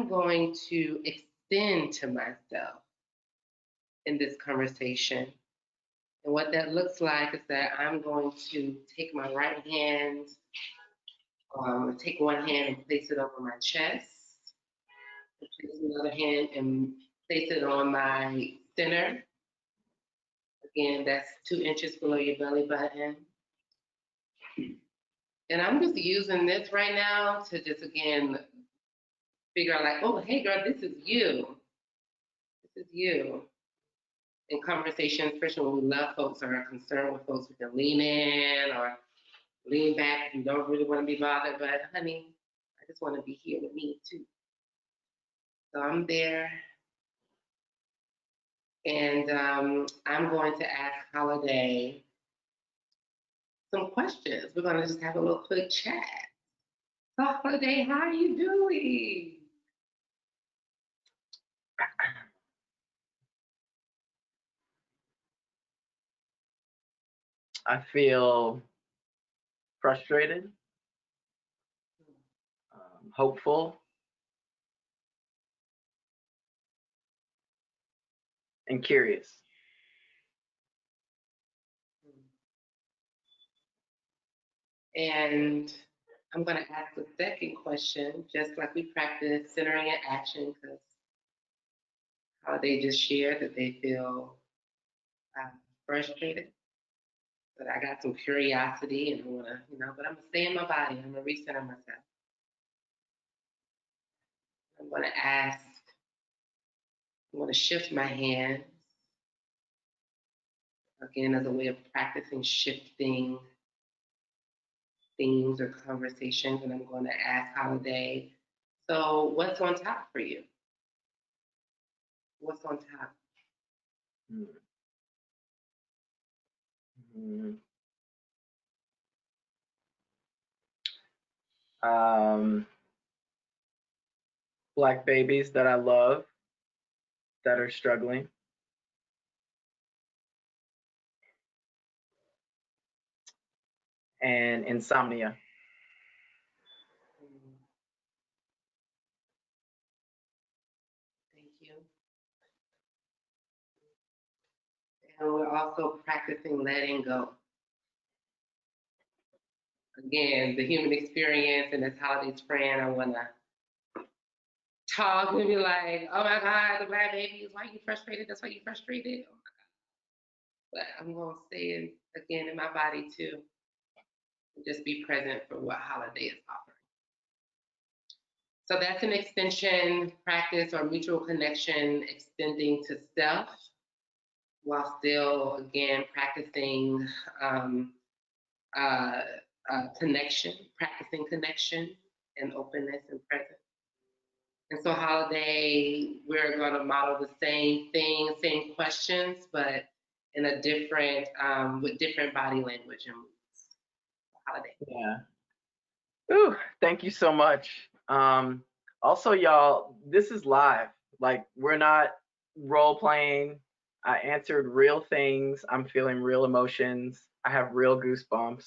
going to extend to myself in this conversation. And what that looks like is that I'm going to take my right hand, take one hand and place it over my chest, and place another hand and place it on my center. Again, that's 2 inches below your belly button. And I'm just using this right now to just, again, figure out like, oh, hey, girl, this is you. This is you. In conversations, especially when we love folks or are concerned with folks, we can lean in or lean back if you don't really want to be bothered. But, honey, I just want to be here with me, too. So I'm there. And I'm going to ask Holiday some questions. We're going to just have a little quick chat. So, Holiday, how are you doing? I feel frustrated, hopeful, and curious. And I'm going to ask the second question, just like we practice centering and action, because Holiday just shared that they feel frustrated. But I got some curiosity and I want to, but I'm going to stay in my body. I'm going to recenter myself. I'm going to ask, I'm going to shift my hands, again, as a way of practicing shifting themes or conversations. And I'm going to ask Holiday, so what's on top for you? What's on top? Black babies that I love that are struggling. And insomnia. Thank you. And we're also practicing letting go. Again, the human experience and as Holiday's friend, I want to talk and be like, oh my God, the black babies, why are you frustrated? That's why you're frustrated. Oh my God. But I'm going to say it again in my body too. Just be present for what Holiday is offering. So that's an extension practice or mutual connection extending to self while still, again, practicing connection, practicing connection and openness and presence. And so Holiday, we're going to model the same thing, same questions, but in a different, with different body language and moods. Holiday. Yeah. Ooh, thank you so much. Also, y'all, this is live. Like, we're not role playing. I answered real things. I'm feeling real emotions. I have real goosebumps.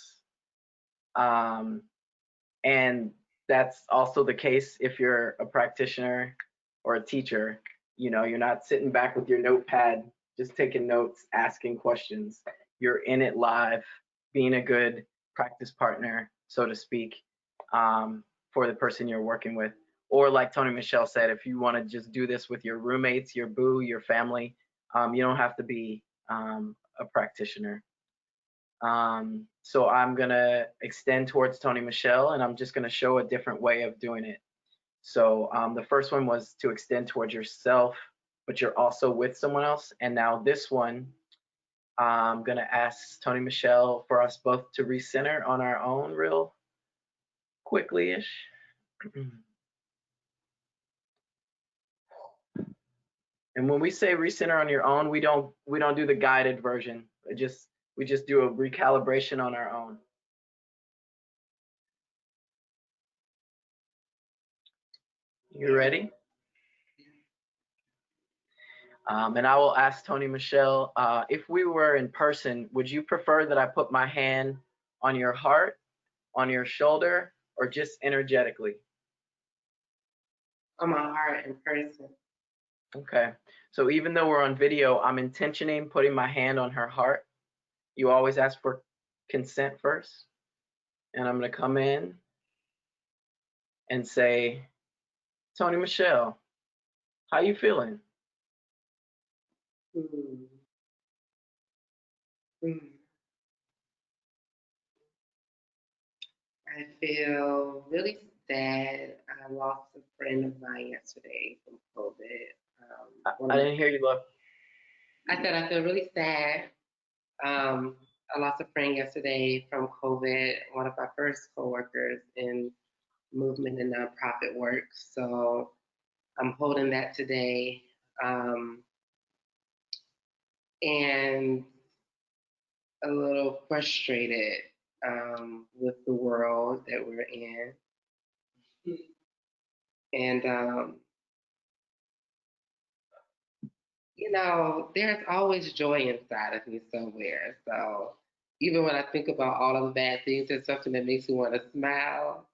And that's also the case if you're a practitioner or a teacher. You're not sitting back with your notepad, just taking notes, asking questions. You're in it live, being a good practice partner, so to speak, for the person you're working with. Or like Tony Michelle said, if you want to just do this with your roommates, your boo, your family, you don't have to be a practitioner. So I'm going to extend towards Tony Michelle, and I'm just going to show a different way of doing it. So the first one was to extend towards yourself, but you're also with someone else. And now this one, I'm going to ask Tony Michelle for us both to recenter on our own real quickly-ish. And when we say recenter on your own, we don't do the guided version. We just do a recalibration on our own. You ready? And I will ask Tony Michelle, if we were in person, would you prefer that I put my hand on your heart, on your shoulder, or just energetically? On my heart in person. Okay. So even though we're on video, I'm intentioning putting my hand on her heart. You always ask for consent first. And I'm going to come in and say, Tony Michelle, how you feeling? Hmm. Hmm. I feel really sad. I lost a friend of mine yesterday from COVID. I didn't hear you, love. I said I feel really sad. I lost a friend yesterday from COVID, one of my first coworkers in movement and nonprofit work. So I'm holding that today. And a little frustrated with the world that we're in. And, there's always joy inside of me somewhere. So even when I think about all of the bad things, there's something that makes me want to smile.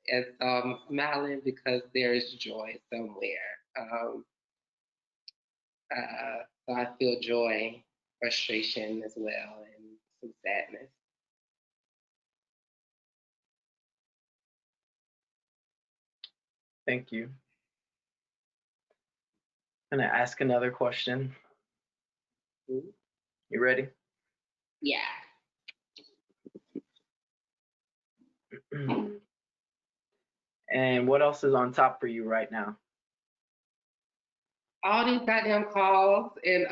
And so I'm smiling because there's joy somewhere. So I feel joy, frustration as well, and some sadness. Thank you. I'm going to ask another question. Mm-hmm. You ready? Yeah. And what else is on top for you right now? All these goddamn calls and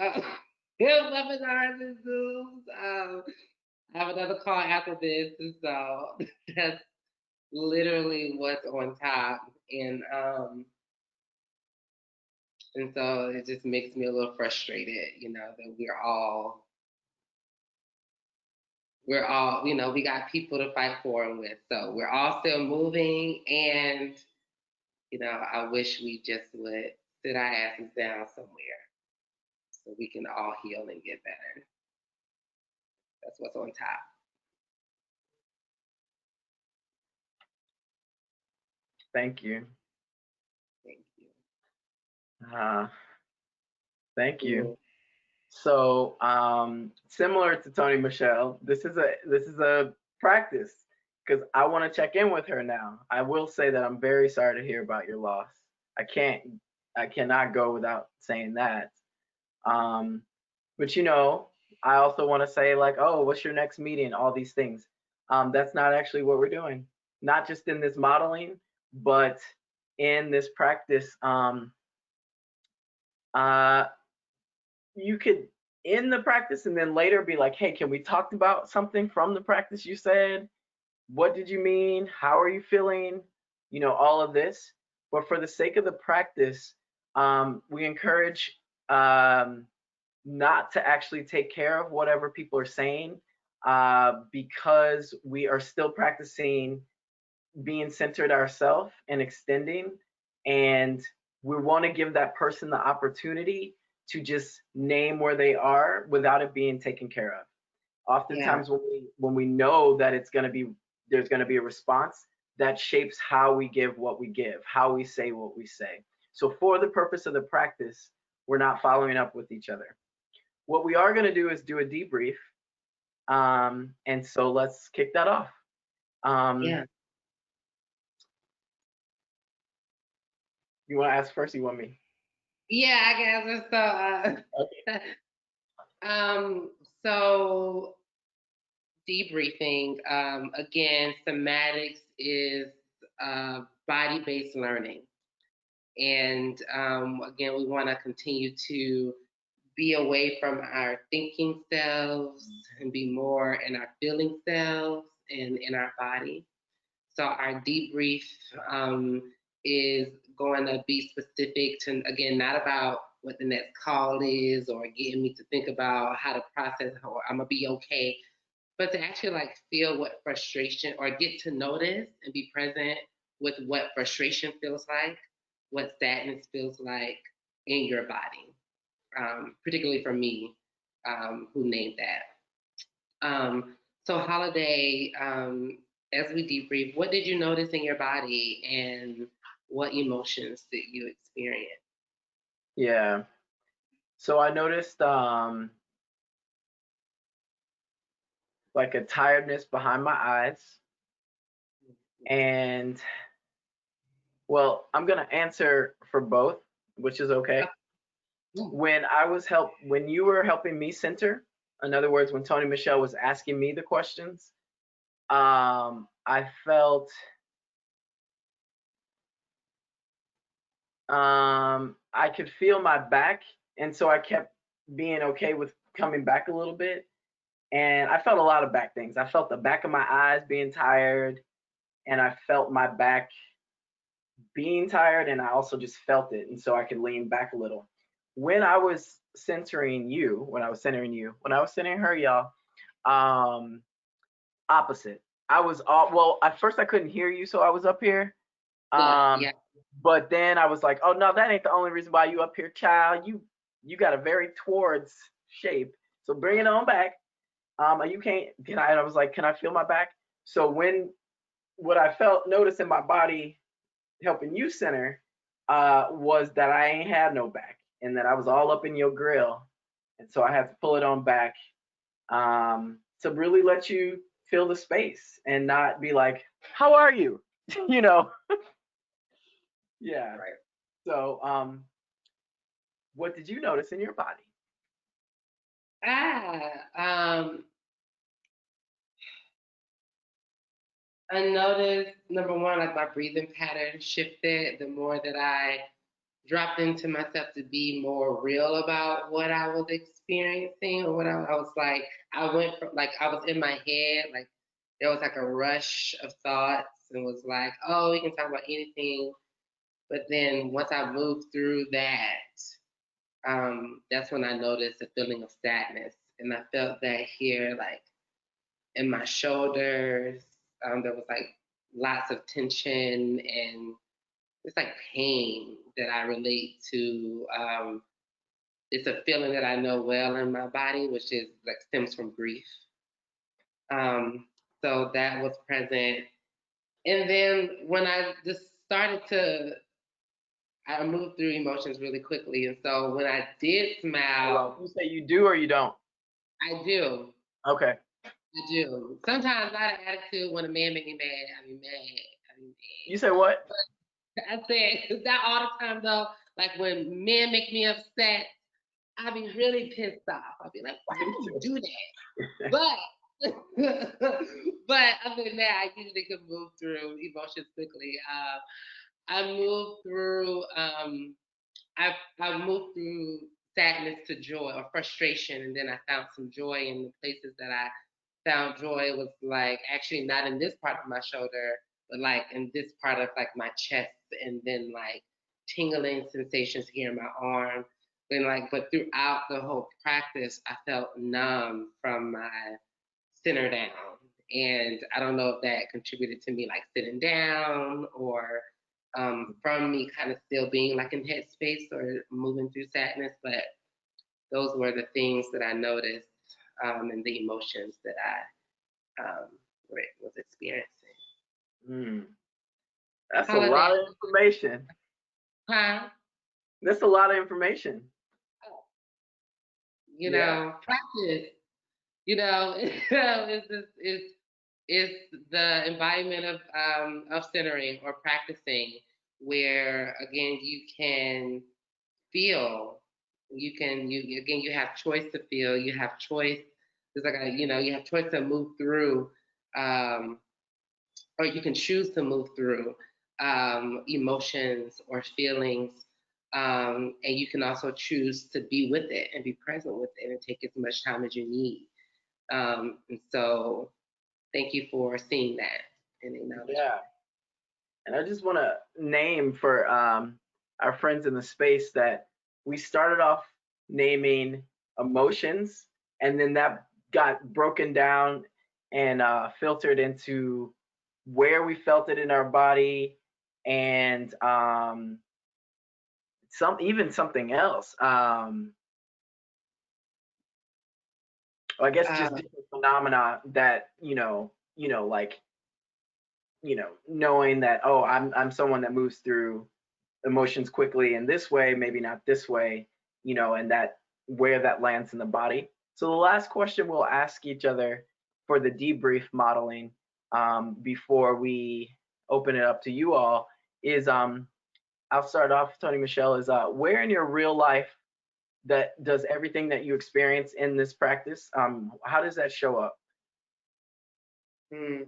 webinars and Zooms. I have another call after this, and so that's literally what's on top. And so it just makes me a little frustrated, that we got people to fight for and with. So we're all still moving, and I wish we just would sit our asses down somewhere so we can all heal and get better. That's what's on top. Thank you. Thank you. Thank you. So, similar to Tony Michelle, this is a practice because I want to check in with her now. I will say that I'm very sorry to hear about your loss. I cannot go without saying that. But I also want to say like, oh, what's your next meeting? All these things. That's not actually what we're doing. Not just in this modeling, but in this practice. You could end the practice and then later be like, hey, can we talk about something from the practice you said? What did you mean? How are you feeling? All of this. But for the sake of the practice, we encourage not to actually take care of whatever people are saying because we are still practicing being centered ourselves and extending. And we want to give that person the opportunity to just name where they are without it being taken care of. Oftentimes, when we know that there's going to be a response, that shapes how we give what we give, how we say what we say. So for the purpose of the practice, we're not following up with each other. What we are going to do is do a debrief. And so let's kick that off. You want to ask first? Or you want me? Yeah, I guess so. Okay. So debriefing. Again, somatics is body-based learning, and again, we want to continue to be away from our thinking selves and be more in our feeling selves and in our body. So our debrief is going to be specific to, again, not about what the next call is or getting me to think about how to process how I'm going to be okay, but to actually like feel what frustration or get to notice and be present with what frustration feels like, what sadness feels like in your body, particularly for me, who named that. So Holiday, as we debrief, what did you notice in your body and what emotions did you experience? Yeah. So I noticed like a tiredness behind my eyes. And well, I'm gonna answer for both, which is okay. When you were helping me center, in other words, when Tony Michelle was asking me the questions, I felt I could feel my back, and so I kept being okay with coming back a little bit. And I felt a lot of back things. I felt the back of my eyes being tired, and I felt my back being tired, and I also just felt it, and so I could lean back a little. When I was centering you, when I was centering her, y'all, um, opposite. I was all well. At first, I couldn't hear you, so I was up here. Yeah. But then I was like, oh no, that ain't the only reason why you up here, child. You got a very towards shape, so bring it on back. You can't. Can I? And I was like, can I feel my back? So what I noticed in my body helping you center was that I ain't had no back, and that I was all up in your grill, and so I had to pull it on back to really let you feel the space and not be like, how are you? you know? Yeah. Right. So, what did you notice in your body? I noticed, number one, like my breathing pattern shifted the more that I dropped into myself to be more real about what I was experiencing, or what I was like. I went from, like, I was in my head, like there was like a rush of thoughts, and was like, oh, we can talk about anything. But then once I moved through that, that's when I noticed a feeling of sadness. And I felt that here, like in my shoulders. There was like lots of tension, and it's like pain that I relate to. It's a feeling that I know well in my body, which is like stems from grief. Um, so that was present. And then when I just started to, I moved through emotions really quickly. And so when I did smile, You say you do or you don't? I do. Okay. I do. Sometimes out of attitude, when a man make me mad, I be mad. I be mad. You say what? I said, not all the time though. Like when men make me upset, I be really pissed off. I'll be like, why did you do that? But other than that, I usually can move through emotions quickly. I moved through. I moved through sadness to joy, or frustration, and then I found some joy in the places that I found joy. Was like actually not in this part of my shoulder, but like in this part of like my chest, and then like tingling sensations here in my arm. And like, but throughout the whole practice, I felt numb from my center down. And I don't know if that contributed to me like sitting down, or from me kind of still being like in headspace or moving through sadness, but those were the things that I noticed, and the emotions that I was experiencing. That's a lot of information. Huh? That's a lot of information. You know, practice. You know, is the embodiment of centering or practicing, where again you can feel, you have choice to feel, you have choice. It's like you have choice to move through, or you can choose to move through emotions or feelings, and you can also choose to be with it and be present with it and take as much time as you need. And so, thank you for seeing that and acknowledging. Yeah. And I just want to name for our friends in the space that we started off naming emotions, and then that got broken down and filtered into where we felt it in our body, and something else. Or I guess just Uh, different phenomena that, like, knowing that, oh, I'm someone that moves through emotions quickly in this way, maybe not this way, and that where that lands in the body. So the last question we'll ask each other for the debrief modeling, before we open it up to you all, is I'll start off, Tony Michelle, is where in your real life that does everything that you experience in this practice, how does that show up? I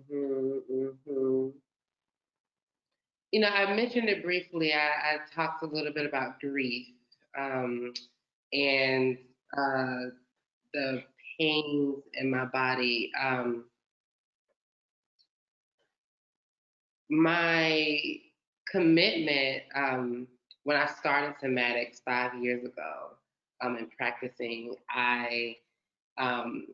mentioned it briefly. I talked a little bit about grief, and the pains in my body. My commitment, when I started somatics 5 years ago, and practicing, um,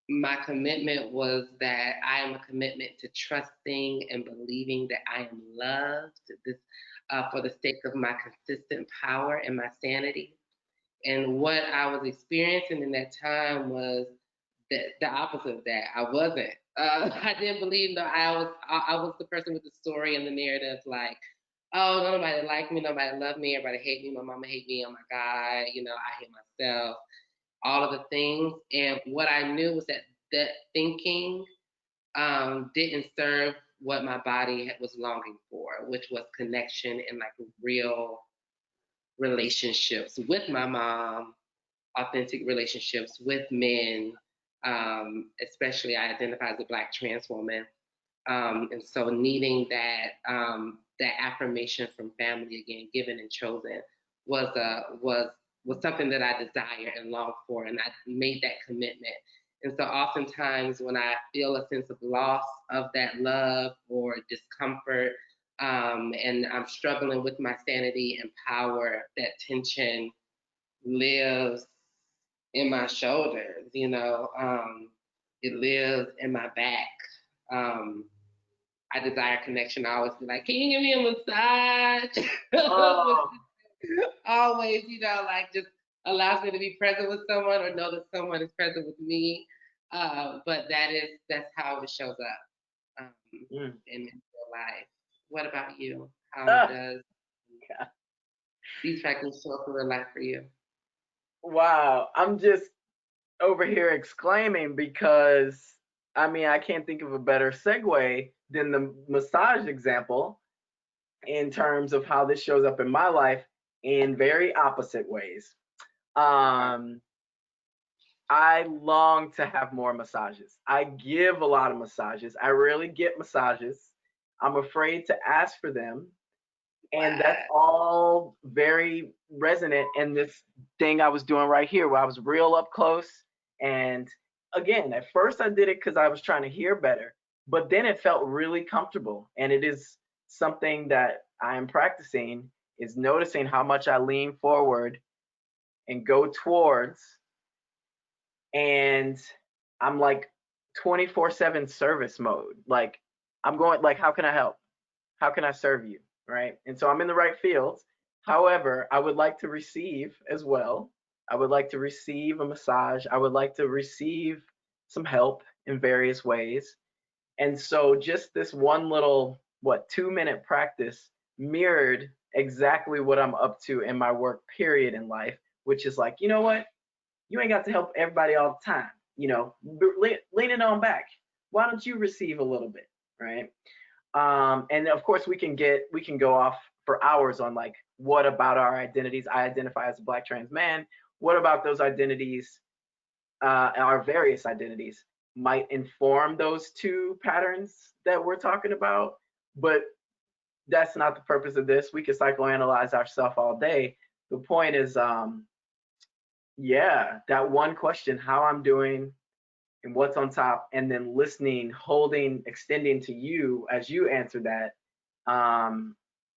my commitment was that I am a commitment to trusting and believing that I am loved, this, for the sake of my consistent power and my sanity. And what I was experiencing in that time was the opposite of that. I wasn't. I didn't believe that I was the person with the story and the narrative, like, oh, nobody like me, nobody love me, everybody hate me, my mama hate me, oh my God, I hate myself, all of the things. And what I knew was that thinking, didn't serve what my body was longing for, which was connection and like real relationships with my mom, authentic relationships with men, especially I identify as a Black trans woman. And so needing that affirmation from family again, given and chosen, was something that I desired and longed for, and I made that commitment. And so oftentimes when I feel a sense of loss of that love or discomfort, and I'm struggling with my sanity and power, that tension lives in my shoulders, it lives in my back. Um, I desire connection. I always be like, can you give me a massage? Oh, Always, like just allows me to be present with someone or know that someone is present with me. But that's how it shows up, in real life. What about you? How ah, does these practices show up in real life for you? wow. I'm just over here exclaiming because I mean, I can't think of a better segue than the massage example in terms of how this shows up in my life in very opposite ways. Um, I long to have more massages. I give a lot of massages. I rarely get massages. I'm afraid to ask for them. And that's What? all very resonant in this thing I was doing right here, where I was real up close. And again, at first I did it because I was trying to hear better, but then it felt really comfortable. And it is something that I am practicing, is noticing how much I lean forward and go towards, and I'm like 24/7 service mode. Like I'm going like, how can I help? How can I serve you? Right. And so I'm in the right fields. However, I would like to receive as well. I would like to receive a massage. I would like to receive some help in various ways. And so just this one little, 2-minute practice mirrored exactly what I'm up to in my work period in life, which is like, you know what? You ain't got to help everybody all the time. Lean it on back. Why don't you receive a little bit, right? And of course, we can go off for hours on like, what about our identities? I identify as a Black trans man. What about those identities, our various identities, might inform those two patterns that we're talking about? But that's not the purpose of this. We could psychoanalyze ourselves all day. The point is, yeah, that one question, how I'm doing and what's on top, and then listening, holding, extending to you as you answer that,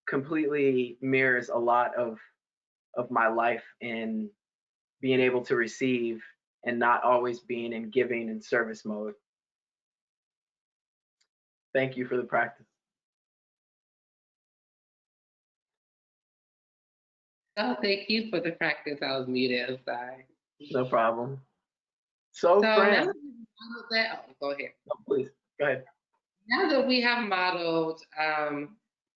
completely mirrors a lot of my life in being able to receive and not always being in giving and service mode. Thank you for the practice. Oh, thank you for the practice. I was muted. I'm sorry. No problem. So, So now friends, that we've modeled that, oh, go ahead. oh, please go ahead. Now that we have modeled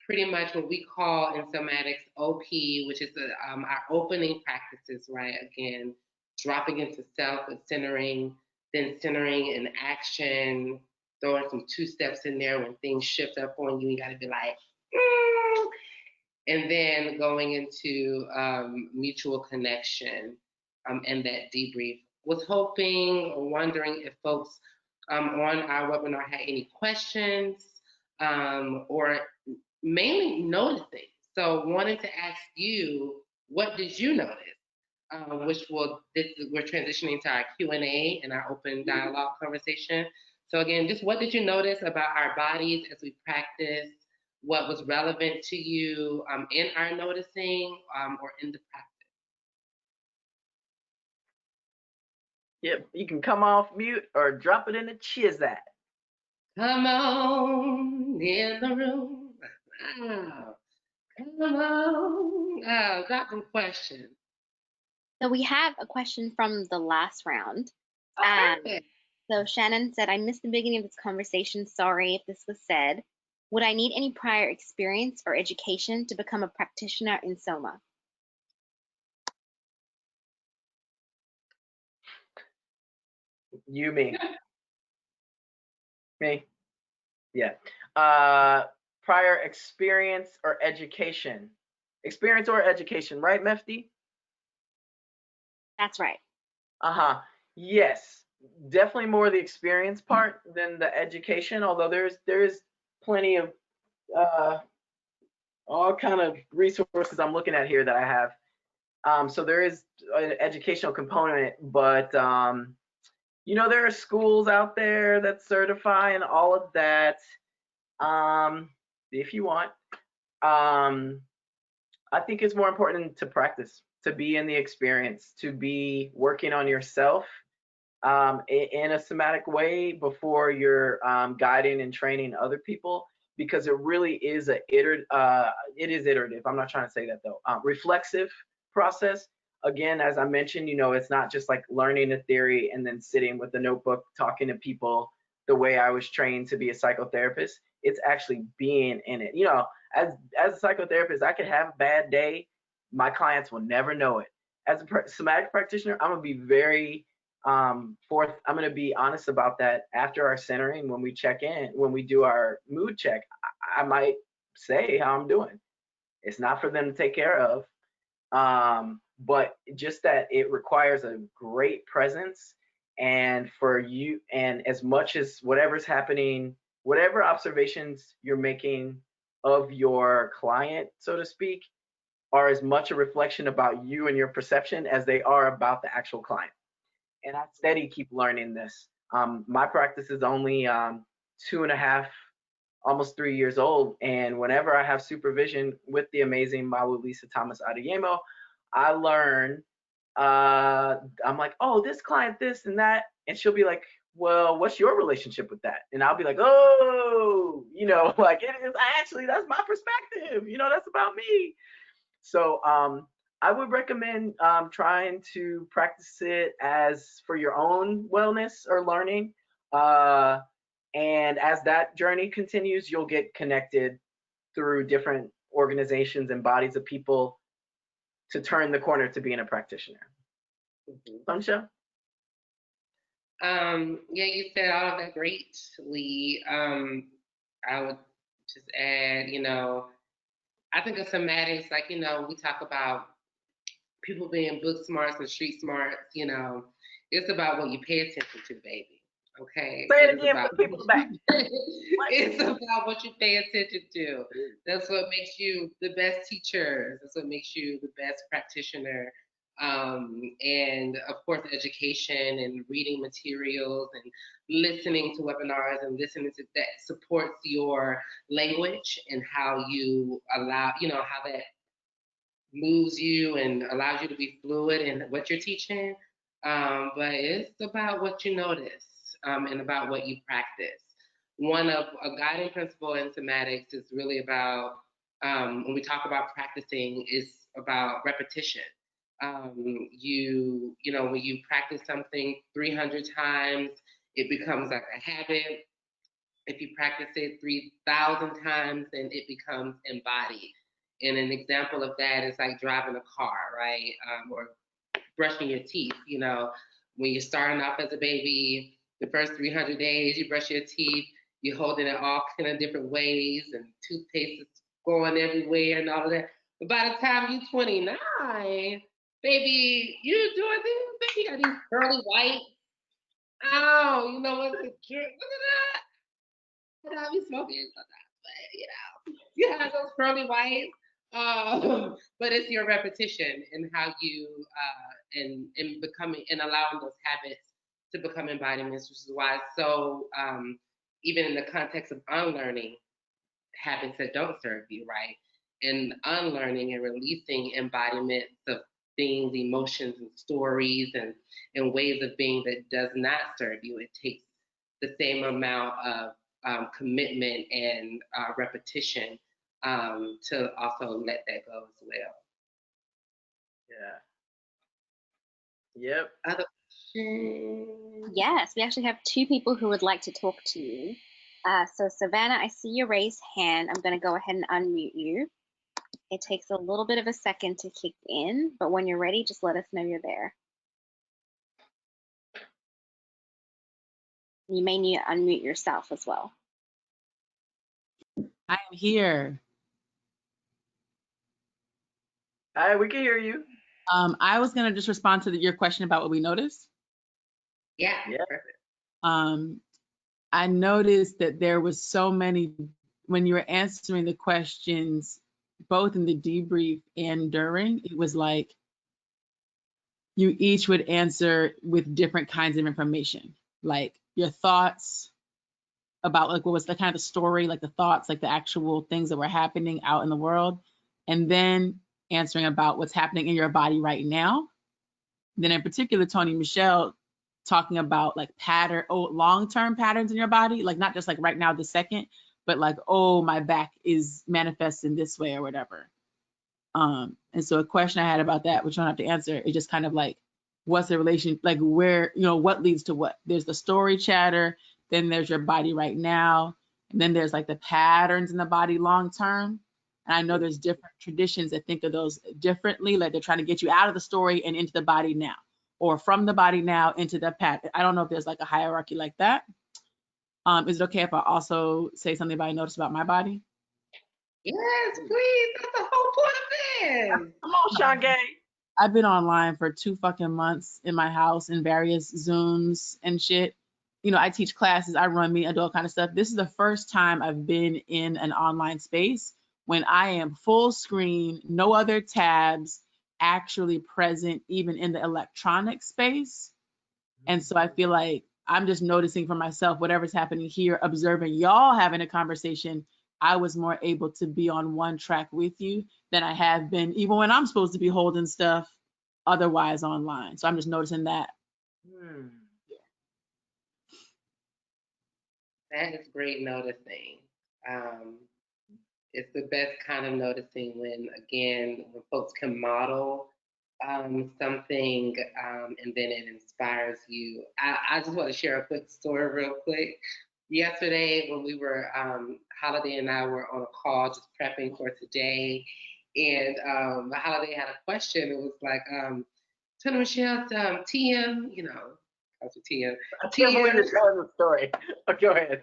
pretty much what we call in somatics OP, which is our opening practices, right? Again, dropping into self and centering, then centering in action, throwing some two steps in there when things shift up on you. You got to be like, mm, and then going into mutual connection and that debrief. Was hoping or wondering if folks on our webinar had any questions or mainly noticing. So wanted to ask you, what did you notice? We're transitioning to our Q&A and our open dialogue conversation. So again, just what did you notice about our bodies as we practice? What was relevant to you in our noticing or in the practice? Yep, you can come off mute or drop it in the chat. Come on in the room. Oh, come on. Oh, got some questions. So we have a question from the last round. Okay. So Shannon said, I missed the beginning of this conversation. Sorry if this was said. Would I need any prior experience or education to become a practitioner in Soma? You, me. Me? Yeah. Prior experience or education. Experience or education, right, Mefti? That's right. Uh-huh. Yes. Definitely more the experience part than the education, although there's plenty of all kind of resources I'm looking at here that I have. So there is an educational component, but there are schools out there that certify and all of that. If you want. I think it's more important to practice, to be in the experience, to be working on yourself in a somatic way before you're guiding and training other people, because it really is it is iterative. I'm not trying to say that though. Reflexive process. Again, as I mentioned, it's not just like learning a theory and then sitting with a notebook talking to people the way I was trained to be a psychotherapist. It's actually being in it. As a psychotherapist, I could have a bad day. My clients will never know it. As a somatic practitioner, I'm gonna be very I'm going to be honest about that after our centering. When we check in, when we do our mood check, I might say how I'm doing. It's not for them to take care of, but just that it requires a great presence, and for you, and as much as whatever's happening, whatever observations you're making of your client, so to speak, are as much a reflection about you and your perception as they are about the actual client. And I steady keep learning this. My practice is only 2.5, almost 3 years old, and whenever I have supervision with the amazing Mawu Lisa Thomas Adeyemo, I learn. I'm like, oh, this client, this and that, and she'll be like, well, what's your relationship with that? And I'll be like, oh, like it is actually, that's my perspective. That's about me. So I would recommend trying to practice it as for your own wellness or learning. And as that journey continues, you'll get connected through different organizations and bodies of people to turn the corner to being a practitioner. Sansha? Yeah, you said all of that greatly. I would just add, I think of somatics, like, we talk about people being book smarts and street smarts, it's about what you pay attention to, baby. Okay. Say it again for people back. It's about what you pay attention to. That's what makes you the best teacher. That's what makes you the best practitioner. And of course, education and reading materials and listening to webinars and listening to that supports your language and how you allow, how that moves you and allows you to be fluid in what you're teaching. But it's about what you notice and about what you practice. One of a guiding principle in somatics is really about, when we talk about practicing, is about repetition. You know, when you practice something 300 times, it becomes like a habit. If you practice it 3,000 times, then it becomes embodied. And an example of that is like driving a car, right? Or brushing your teeth. You know, when you're starting off as a baby, the first 300 days, you brush your teeth, you're holding it all kind of different ways, and toothpaste is going everywhere and all of that. But by the time you're 29, baby, you're doing things, baby, you got these curly white. Oh, you know what's the trick? Look at that. And I'll be smoking sometimes, but you have those curly whites. But it's your repetition and how you and becoming and allowing those habits to become embodiments, which is why it's so even in the context of unlearning habits that don't serve you, right? And unlearning and releasing embodiments of things, emotions, and stories and ways of being that does not serve you. It takes the same amount of commitment and repetition to also let that go as well. Yeah. Yep. Other questions? Yes, we actually have two people who would like to talk to you. So Savannah, I see your raised hand. I'm going to go ahead and unmute you. It takes a little bit of a second to kick in, but when you're ready, just let us know you're there. You may need to unmute yourself as well. I am here. Hi, we can hear you. I was gonna just respond to your question about what we noticed. Yeah. Perfect. I noticed that there was so many when you were answering the questions, both in the debrief and during. It was like you each would answer with different kinds of information, like your thoughts about like what was the kind of story, like the thoughts, like the actual things that were happening out in the world, and then answering about what's happening in your body right now. Then in particular, Tony Michelle talking about like long-term patterns in your body, like not just like right now, this second, but like, oh, my back is manifesting this way or whatever. And so a question I had about that, which I don't have to answer, is just kind of like, what's the relation, like where, what leads to what? There's the story chatter, then there's your body right now, and then there's like the patterns in the body long-term. And I know there's different traditions that think of those differently, like they're trying to get you out of the story and into the body now, or from the body now into the pattern. I don't know if there's like a hierarchy like that. Is it okay if I also say something about I noticed about my body? Yes, please. That's the whole point of this. Come on, Shangay. I've been online for 2 fucking months in my house in various Zooms and shit. I teach classes, I run me, I do all kind of stuff. This is the first time I've been in an online space when I am full screen, no other tabs, actually present even in the electronic space. And so I feel like I'm just noticing for myself whatever's happening here, observing y'all having a conversation. I was more able to be on one track with you than I have been, even when I'm supposed to be holding stuff otherwise online. So I'm just noticing that. That is great noticing. It's the best kind of noticing when folks can model something and then it inspires you. I just want to share a quick story real quick. Yesterday when we were, Holiday and I were on a call just prepping for today, and Holiday had a question. It was like, Tony Michelle, TM, that's what TM. I can't believe you're telling the story. Oh, go ahead.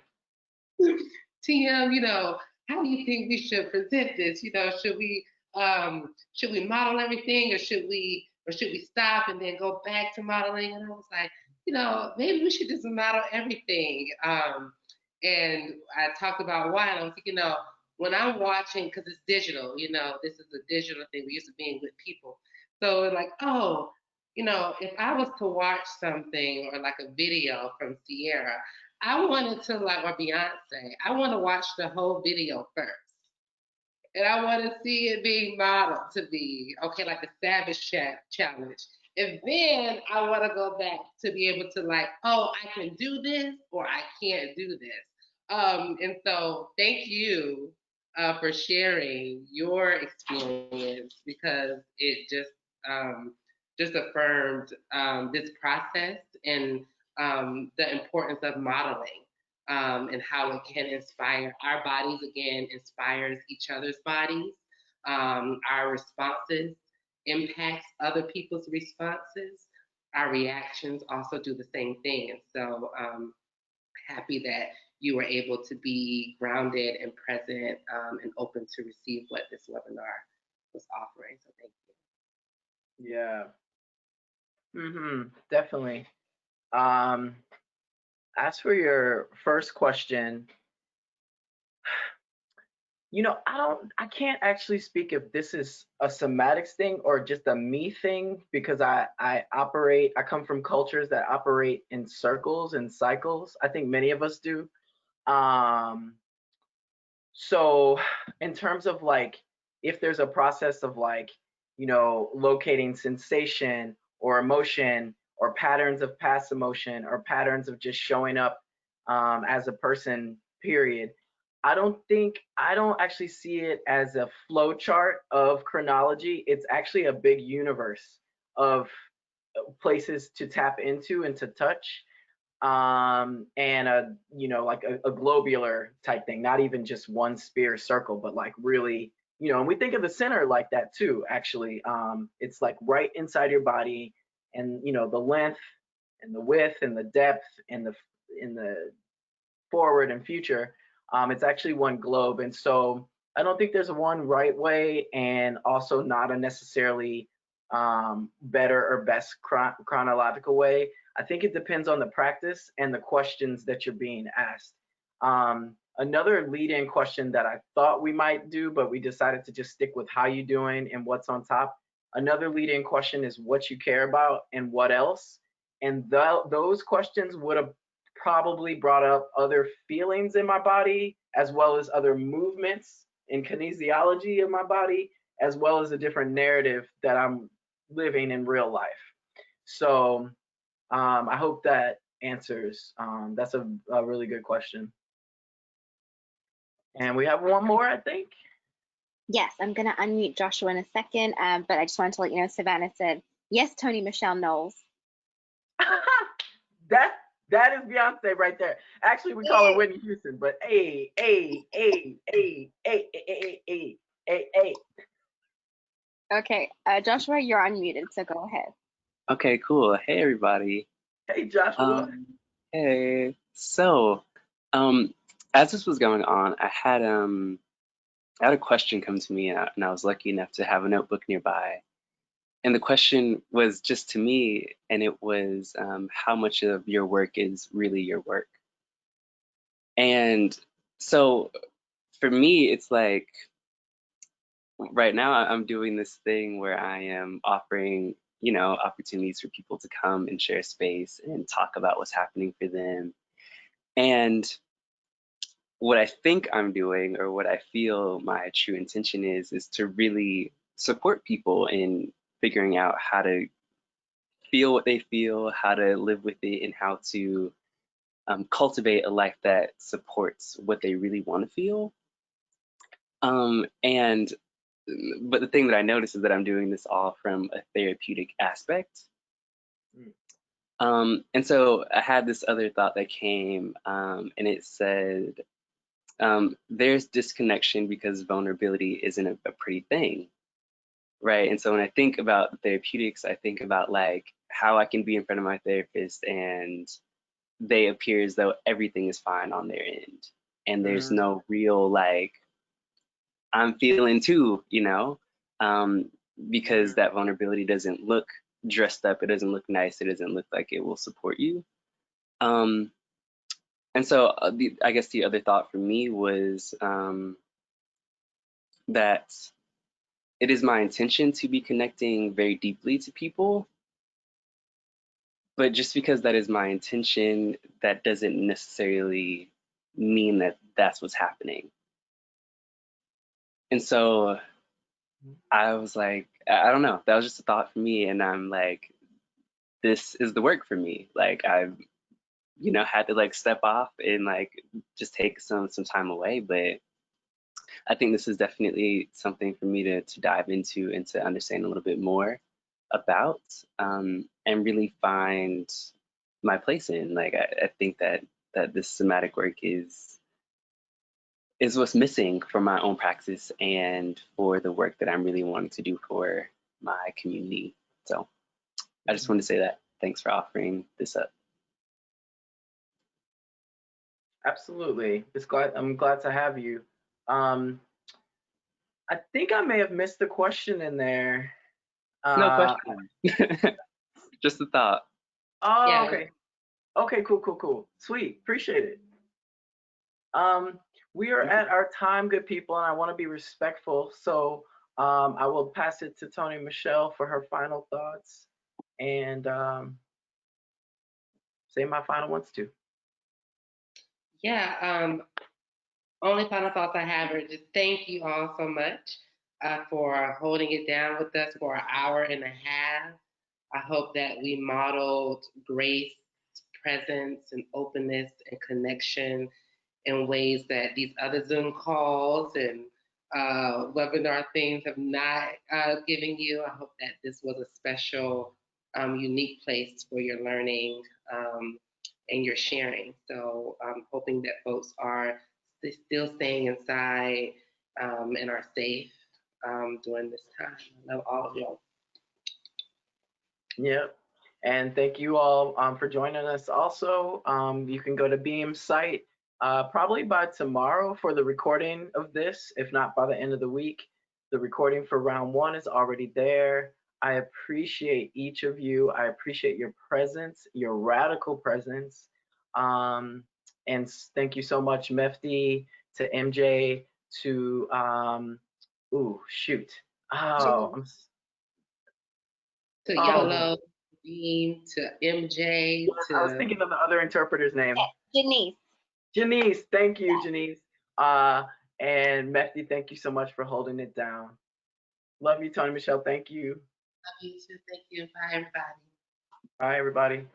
TM, how do you think we should present this? Should we model everything, or should we stop and then go back to modeling? And I was like, maybe we should just model everything. And I talked about why, and I was like, when I'm watching, because it's digital, this is a digital thing. We used to being with people. So like, if I was to watch something or like a video from Sierra, I wanted to, like, or Beyonce, I want to watch the whole video first. And I want to see it being modeled to be, okay, like the Savage Challenge. And then I want to go back to be able to, like, oh, I can do this or I can't do this. And so thank you for sharing your experience, because it just just affirmed this process and the importance of modeling and how it can inspire our bodies, again, inspires each other's bodies. Our responses impacts other people's responses. Our reactions also do the same thing. And so happy that you were able to be grounded and present and open to receive what this webinar was offering. So thank you. Yeah. Definitely. As for your first question, you know, I can't actually speak if this is a somatics thing or just a me thing, because I come from cultures that operate in circles and cycles. I think many of us do. So in terms of like, if there's a process of like, you know, locating sensation or emotion or patterns of past emotion or patterns of just showing up as a person, period. I don't actually see it as a flow chart of chronology. It's actually a big universe of places to tap into and to touch, and a, you know, like a globular type thing, not even just one sphere circle, but like really, you know, and we think of the center like that too, actually. It's like right inside your body, and you know, the length and the width and the depth and the forward and future, it's actually one globe. And so I don't think there's a one right way, and also not a necessarily better or best chronological way. I think it depends on the practice and the questions that you're being asked. Another lead-in question that I thought we might do, but we decided to just stick with how you doing and what's on top. Another lead-in question is what you care about and what else. And those questions would have probably brought up other feelings in my body, as well as other movements and kinesiology of my body, as well as a different narrative that I'm living in real life. So I hope that answers. That's a really good question. And we have one more, I think. Yes, I'm going to unmute Joshua in a second, but I just wanted to let you know, Savannah said, yes, Tony Michelle Knowles. That is Beyonce right there. Actually, we call her Whitney Houston, but hey. Okay, Joshua, you're unmuted, so go ahead. Okay, cool. Hey, everybody. Hey, Joshua. Hey. So, as this was going on, I had a question come to me, and I was lucky enough to have a notebook nearby. And the question was just to me, and it was, how much of your work is really your work? And so, for me, it's like, right now I'm doing this thing where I am offering, you know, opportunities for people to come and share space and talk about what's happening for them. And what I think I'm doing, or what I feel my true intention is to really support people in figuring out how to feel what they feel, how to live with it, and how to cultivate a life that supports what they really want to feel. But the thing that I noticed is that I'm doing this all from a therapeutic aspect. And so I had this other thought that came, and it said, there's disconnection because vulnerability isn't a pretty thing, right? And so when I think about the therapeutics, I think about like how I can be in front of my therapist and they appear as though everything is fine on their end. And there's no real like, I'm feeling too, you know, because that vulnerability doesn't look dressed up, it doesn't look nice, it doesn't look like it will support you. And so I guess the other thought for me was that it is my intention to be connecting very deeply to people, but just because that is my intention, that doesn't necessarily mean that that's what's happening. And so I was like, I don't know, that was just a thought for me, and I'm like, this is the work for me. Like I've, you know, had to like step off and like just take some time away, but I think this is definitely something for me to dive into and to understand a little bit more. about, and really find my place in. Like I think that this somatic work is what's missing for my own practice and for the work that I'm really wanting to do for my community. So I just want to say that. Thanks for offering this up. Absolutely. I'm glad to have you. I think I may have missed the question in there. No question. Just a thought. Oh, Yeah. okay. Okay, cool. Sweet. Appreciate it. We are at our time, good people, and I want to be respectful. So I will pass it to Toni Michelle for her final thoughts and say my final ones too. Yeah. Only final thoughts I have are just thank you all so much for holding it down with us for an hour and a half. I hope that we modeled grace, presence, and openness and connection in ways that these other Zoom calls and webinar things have not given you. I hope that this was a special, unique place for your learning and your sharing. So I'm hoping that folks are still staying inside and are safe during this time. I love all of y'all. Yep. And thank you all for joining us. Also, you can go to Beam's site probably by tomorrow for the recording of this, if not by the end of the week. The recording for round 1 is already there. I appreciate each of you. I appreciate your presence, your radical presence. And thank you so much, Mefti, to MJ, to, To Yolo, Beam, to MJ, I was thinking of the other interpreter's name. Janice. Janice, thank you, Janice. And Mefti, thank you so much for holding it down. Love you, Toni Michelle. Thank you. Love you too. Thank you. Bye, everybody. Bye, everybody.